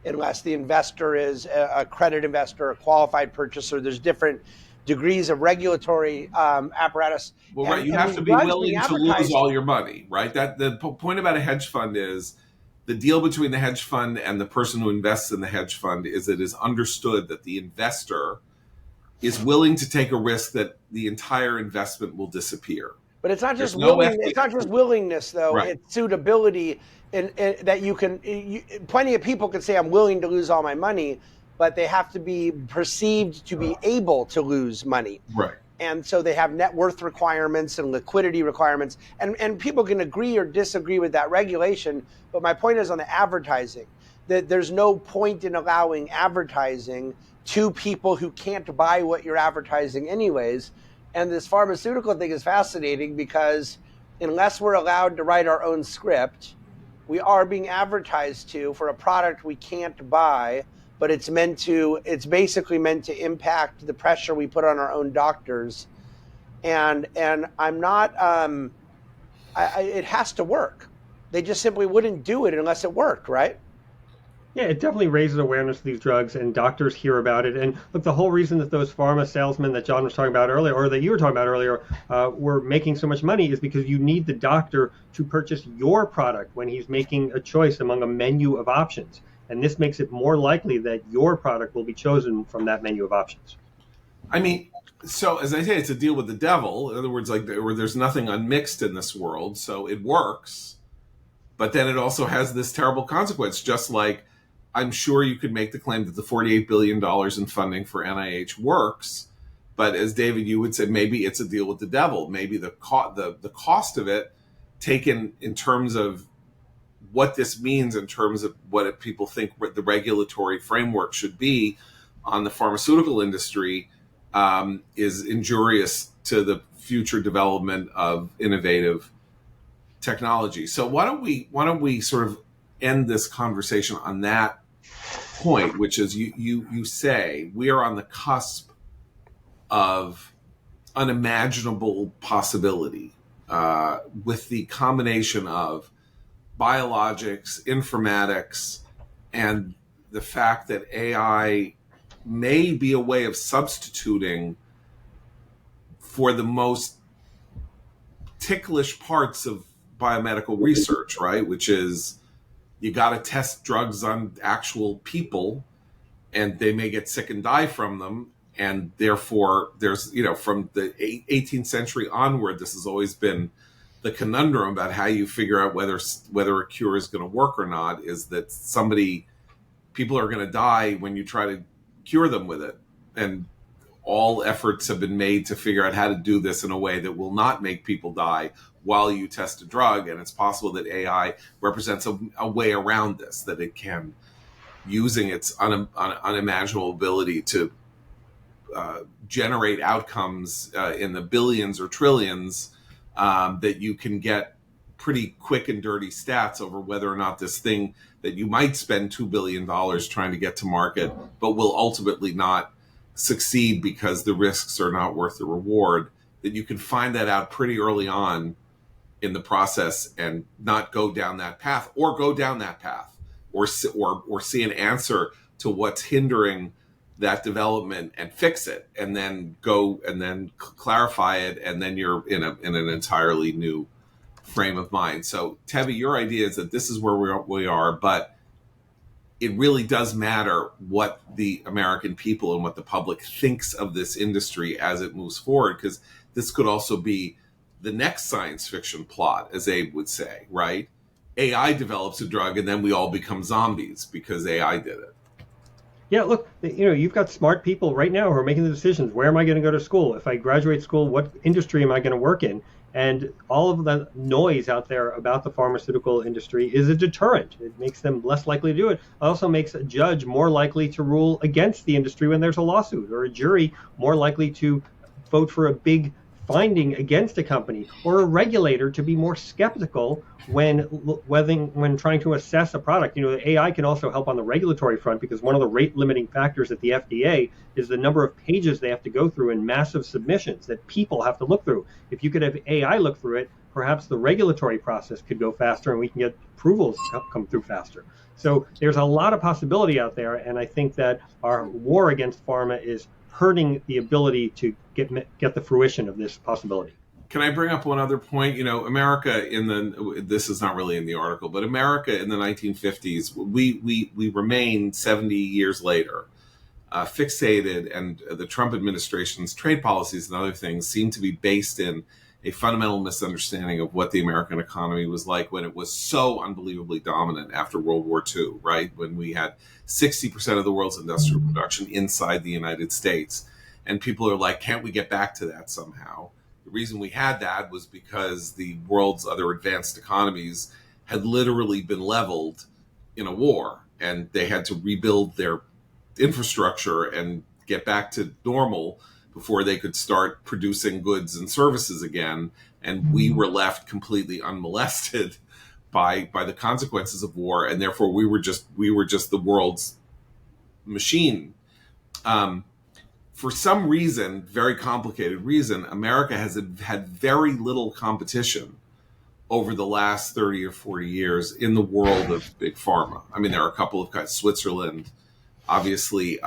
unless the investor is a credit investor, a qualified purchaser. There's different degrees of regulatory apparatus. Well, right. You have to be willing to lose all your money, right? That the point about a hedge fund is the deal between the hedge fund and the person who invests in the hedge fund is it is understood that the investor is willing to take a risk that the entire investment will disappear. But it's not just it's not just willingness, though. Right. It's suitability, and that you can. Plenty of people can say, "I'm willing to lose all my money," but they have to be perceived to be able to lose money. Right. And so they have net worth requirements and liquidity requirements. And people can agree or disagree with that regulation. But my point is on the advertising, that there's no point in allowing advertising to people who can't buy what you're advertising anyways. And this pharmaceutical thing is fascinating because unless we're allowed to write our own script, we are being advertised to for a product we can't buy. But it's basically meant to impact the pressure we put on our own doctors, and I'm not. It has to work. They just simply wouldn't do it unless it worked, right? Yeah, it definitely raises awareness of these drugs, and doctors hear about it. And look, the whole reason that those pharma salesmen that John was talking about earlier, or that you were talking about earlier, were making so much money is because you need the doctor to purchase your product when he's making a choice among a menu of options. And this makes it more likely that your product will be chosen from that menu of options. I mean, so as I say, it's a deal with the devil. In other words, like there's nothing unmixed in this world, so it works. But then it also has this terrible consequence, just like I'm sure you could make the claim that the $48 billion in funding for NIH works. But as David, you would say, maybe it's a deal with the devil. Maybe the cost of it taken in terms of what this means in terms of what people think the regulatory framework should be on the pharmaceutical industry is injurious to the future development of innovative technology. So why don't we sort of end this conversation on that point, which is you say we are on the cusp of unimaginable possibility with the combination of biologics, informatics, and the fact that AI may be a way of substituting for the most ticklish parts of biomedical research, right? Which is you got to test drugs on actual people and they may get sick and die from them. And therefore there's, from the 18th century onward, this has always been the conundrum about how you figure out whether a cure is going to work or not, is that people are going to die when you try to cure them with it. And all efforts have been made to figure out how to do this in a way that will not make people die while you test a drug. And it's possible that AI represents a way around this, that it can, using its unimaginable ability to generate outcomes in the billions or trillions, that you can get pretty quick and dirty stats over whether or not this thing that you might spend $2 billion trying to get to market, but will ultimately not succeed because the risks are not worth the reward, that you can find that out pretty early on in the process and not go down that path, or go down that path, or see an answer to what's hindering that development and fix it, and then go and then clarify it, and then you're in an entirely new frame of mind. So, Tevi, your idea is that this is where we are, but it really does matter what the American people and what the public thinks of this industry as it moves forward, because this could also be the next science fiction plot, as Abe would say, right? AI develops a drug and then we all become zombies because AI did it. Yeah, look, you've got smart people right now who are making the decisions. Where am I going to go to school? If I graduate school, what industry am I going to work in? And all of the noise out there about the pharmaceutical industry is a deterrent. It makes them less likely to do it. It also makes a judge more likely to rule against the industry when there's a lawsuit, or a jury more likely to vote for a big finding against a company, or a regulator to be more skeptical when trying to assess a product. The AI can also help on the regulatory front, because one of the rate limiting factors at the FDA is the number of pages they have to go through in massive submissions that people have to look through. If you could have AI look through it, perhaps the regulatory process could go faster and we can get approvals come through faster. So there's a lot of possibility out there, and I think that our war against pharma is hurting the ability to get the fruition of this possibility. Can I bring up one other point? America this is not really in the article, but America in the 1950s, we remain 70 years later, fixated, and the Trump administration's trade policies and other things seem to be based in a fundamental misunderstanding of what the American economy was like when it was so unbelievably dominant after World War II, right? When we had 60% of the world's industrial production inside the United States. And people are like, can't we get back to that somehow? The reason we had that was because the world's other advanced economies had literally been leveled in a war, and they had to rebuild their infrastructure and get back to normal before they could start producing goods and services again. And we were left completely unmolested by the consequences of war, and therefore we were just the world's machine. For some reason, very complicated reason, America has had very little competition over the last 30 or 40 years in the world of big pharma. I mean, there are a couple of guys, Switzerland, obviously.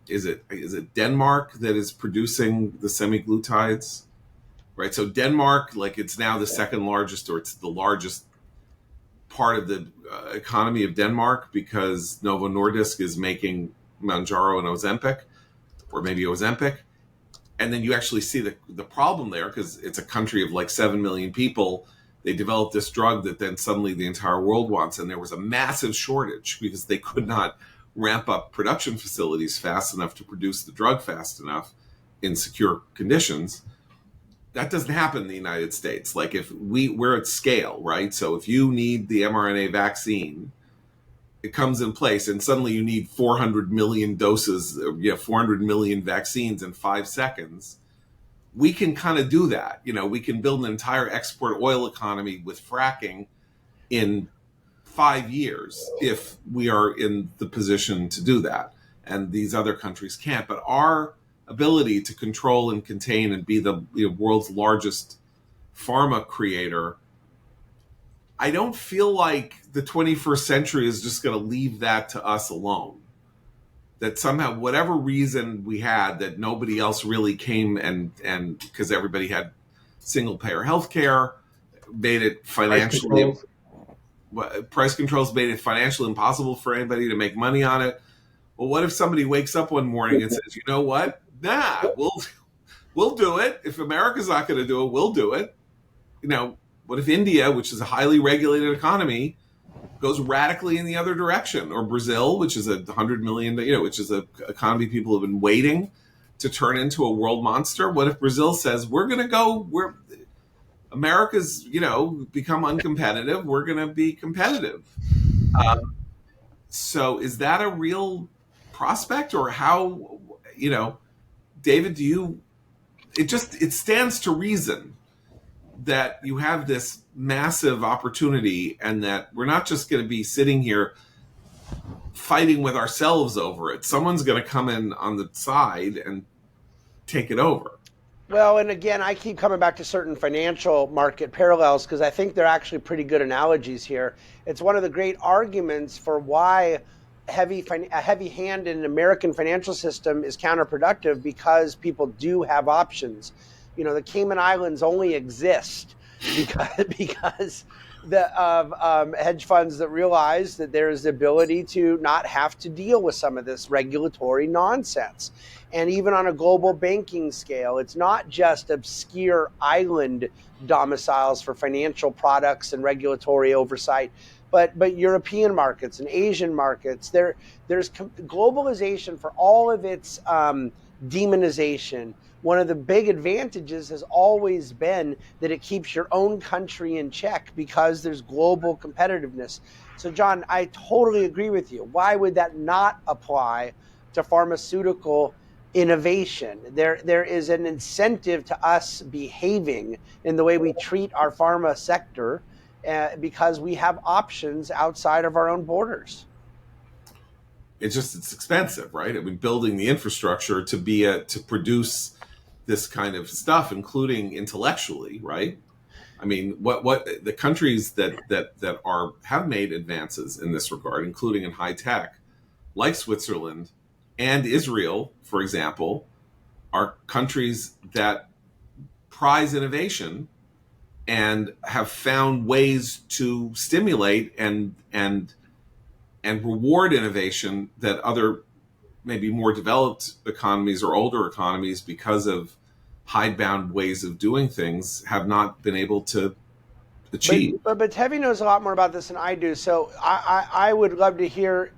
Is it Denmark that is producing the semaglutides, right? So Denmark, it's now the second largest, or it's the largest part of the economy of Denmark, because Novo Nordisk is making Mounjaro and Ozempic, or maybe Ozempic. And then you actually see the problem there, because it's a country of 7 million people. They developed this drug that then suddenly the entire world wants, and there was a massive shortage because they could not ramp up production facilities fast enough to produce the drug fast enough in secure conditions. That doesn't happen in the United States. If we're at scale, right? So if you need the mRNA vaccine, it comes in place, and suddenly you need 400 million doses, 400 million vaccines in 5 seconds. We can kind of do that. We can build an entire export oil economy with fracking in 5 years if we are in the position to do that, and these other countries can't. But our ability to control and contain and be the world's largest pharma creator, I don't feel like the 21st century is just going to leave that to us alone. That somehow, whatever reason we had, that nobody else really came and because everybody had single payer healthcare, made it financially. Price controls made it financially impossible for anybody to make money on it. Well, what if somebody wakes up one morning and says, you know what? Nah, we'll do it. If America's not going to do it, we'll do it. What if India, which is a highly regulated economy, goes radically in the other direction? Or Brazil, which is 100 million, which is an economy people have been waiting to turn into a world monster. What if Brazil says, America's, become uncompetitive, we're going to be competitive? So is that a real prospect? Or how, David, it stands to reason that you have this massive opportunity and that we're not just going to be sitting here fighting with ourselves over it. Someone's going to come in on the side and take it over. Well, and again, I keep coming back to certain financial market parallels because I think they're actually pretty good analogies here. It's one of the great arguments for why a heavy hand in an American financial system is counterproductive, because people do have options. The Cayman Islands only exist because of hedge funds that realize that there is the ability to not have to deal with some of this regulatory nonsense. And even on a global banking scale, it's not just obscure island domiciles for financial products and regulatory oversight, but European markets and Asian markets. There's globalization for all of its demonization. One of the big advantages has always been that it keeps your own country in check because there's global competitiveness. So, John, I totally agree with you. Why would that not apply to pharmaceutical innovation? There is an incentive to us behaving in the way we treat our pharma sector because we have options outside of our own borders. It's expensive, right? I mean, building the infrastructure to produce this kind of stuff, including intellectually, right? I mean, what the countries that have made advances in this regard, including in high tech, like Switzerland and Israel, for example, are countries that prize innovation and have found ways to stimulate and reward innovation that other maybe more developed economies or older economies, because of hidebound ways of doing things, have not been able to achieve. But Tevi knows a lot more about this than I do, so I would love to hear.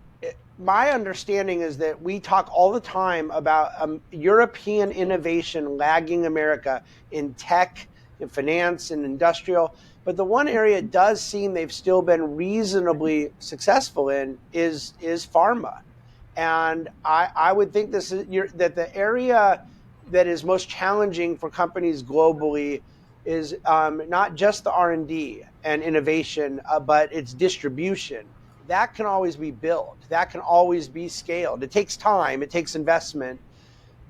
My understanding is that we talk all the time about European innovation lagging America in tech, in finance, and industrial. But the one area it does seem they've still been reasonably successful in is pharma. And I would think that the area that is most challenging for companies globally is not just the R&D and innovation, but its distribution. That can always be built. That can always be scaled. It takes time. It takes investment.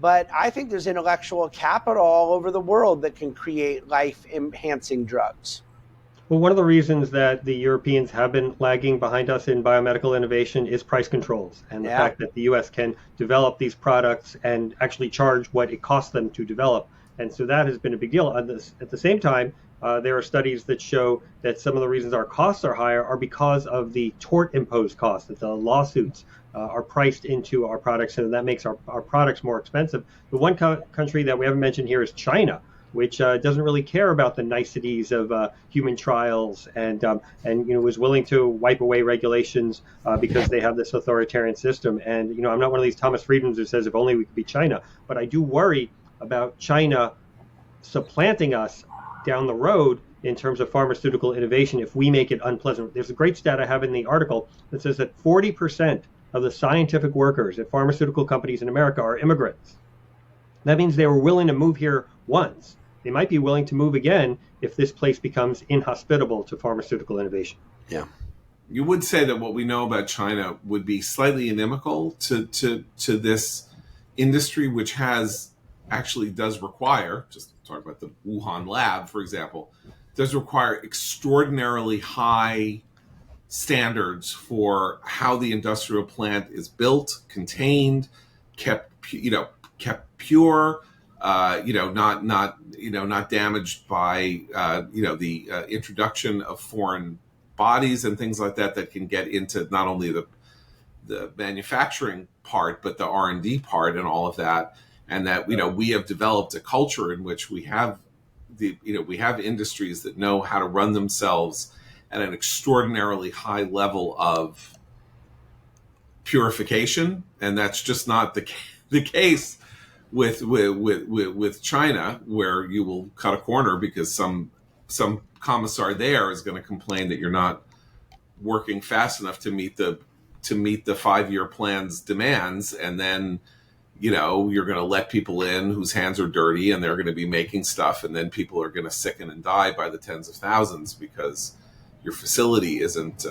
But I think there's intellectual capital all over the world that can create life-enhancing drugs. Well, one of the reasons that the Europeans have been lagging behind us in biomedical innovation is price controls, and the fact that the U.S. can develop these products and actually charge what it costs them to develop. And so that has been a big deal. At the same time, there are studies that show that some of the reasons our costs are higher are because of the tort-imposed costs, that the lawsuits are priced into our products, and that makes our products more expensive. The one country that we haven't mentioned here is China, which doesn't really care about the niceties of human trials, and was willing to wipe away regulations because they have this authoritarian system. And I'm not one of these Thomas Friedmans who says if only we could be China, but I do worry about China supplanting us down the road in terms of pharmaceutical innovation if we make it unpleasant. There's a great stat I have in the article that says that 40% of the scientific workers at pharmaceutical companies in America are immigrants. That means they were willing to move here once. They might be willing to move again if this place becomes inhospitable to pharmaceutical innovation. Yeah. You would say that what we know about China would be slightly inimical to this industry, which does require, just talk about the Wuhan lab, for example, does require extraordinarily high standards for how the industrial plant is built, contained, kept pure, not damaged by the introduction of foreign bodies and things like that can get into not only the manufacturing part but the R&D part and all of that, and that we have developed a culture in which we have industries that know how to run themselves at an extraordinarily high level of purification, and that's just not the case with China, where you will cut a corner because some commissar there is going to complain that you're not working fast enough to meet the 5-year plan's demands, and then you're going to let people in whose hands are dirty and they're going to be making stuff, and then people are going to sicken and die by the tens of thousands because your facility isn't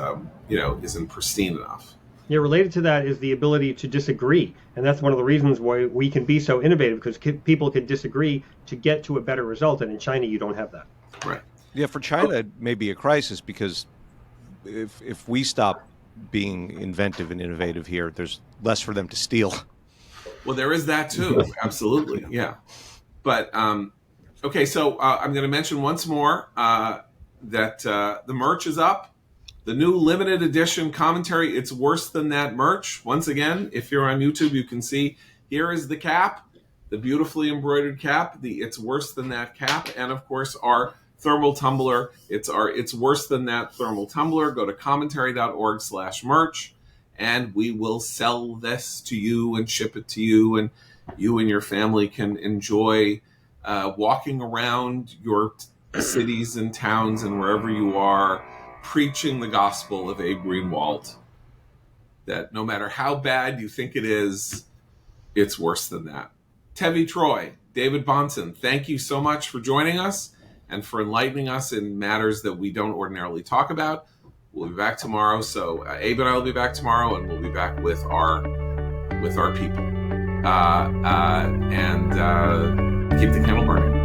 pristine enough. Yeah, related to that is the ability to disagree. And that's one of the reasons why we can be so innovative, because people can disagree to get to a better result. And in China, you don't have that. Right. Yeah, for China, it may be a crisis, because if we stop being inventive and innovative here, there's less for them to steal. Well, there is that too. Absolutely. Yeah. But, okay, so I'm going to mention once more that the merch is up. The new limited edition commentary, It's Worse Than That merch. Once again, if you're on YouTube, you can see here is the cap, the beautifully embroidered cap, the It's Worse Than That cap, and of course our thermal tumbler. It's our It's Worse Than That thermal tumbler. Go to commentary.org/merch, and we will sell this to you and ship it to you, and you and your family can enjoy walking around your cities and towns and wherever you are, preaching the gospel of Abe Greenwald, that no matter how bad you think it is, it's worse than that. Tevi Troy, David Bonson, thank you so much for joining us and for enlightening us in matters that we don't ordinarily talk about. We'll be back tomorrow. So Abe and I will be back tomorrow, and we'll be back with our people. And keep the candle burning.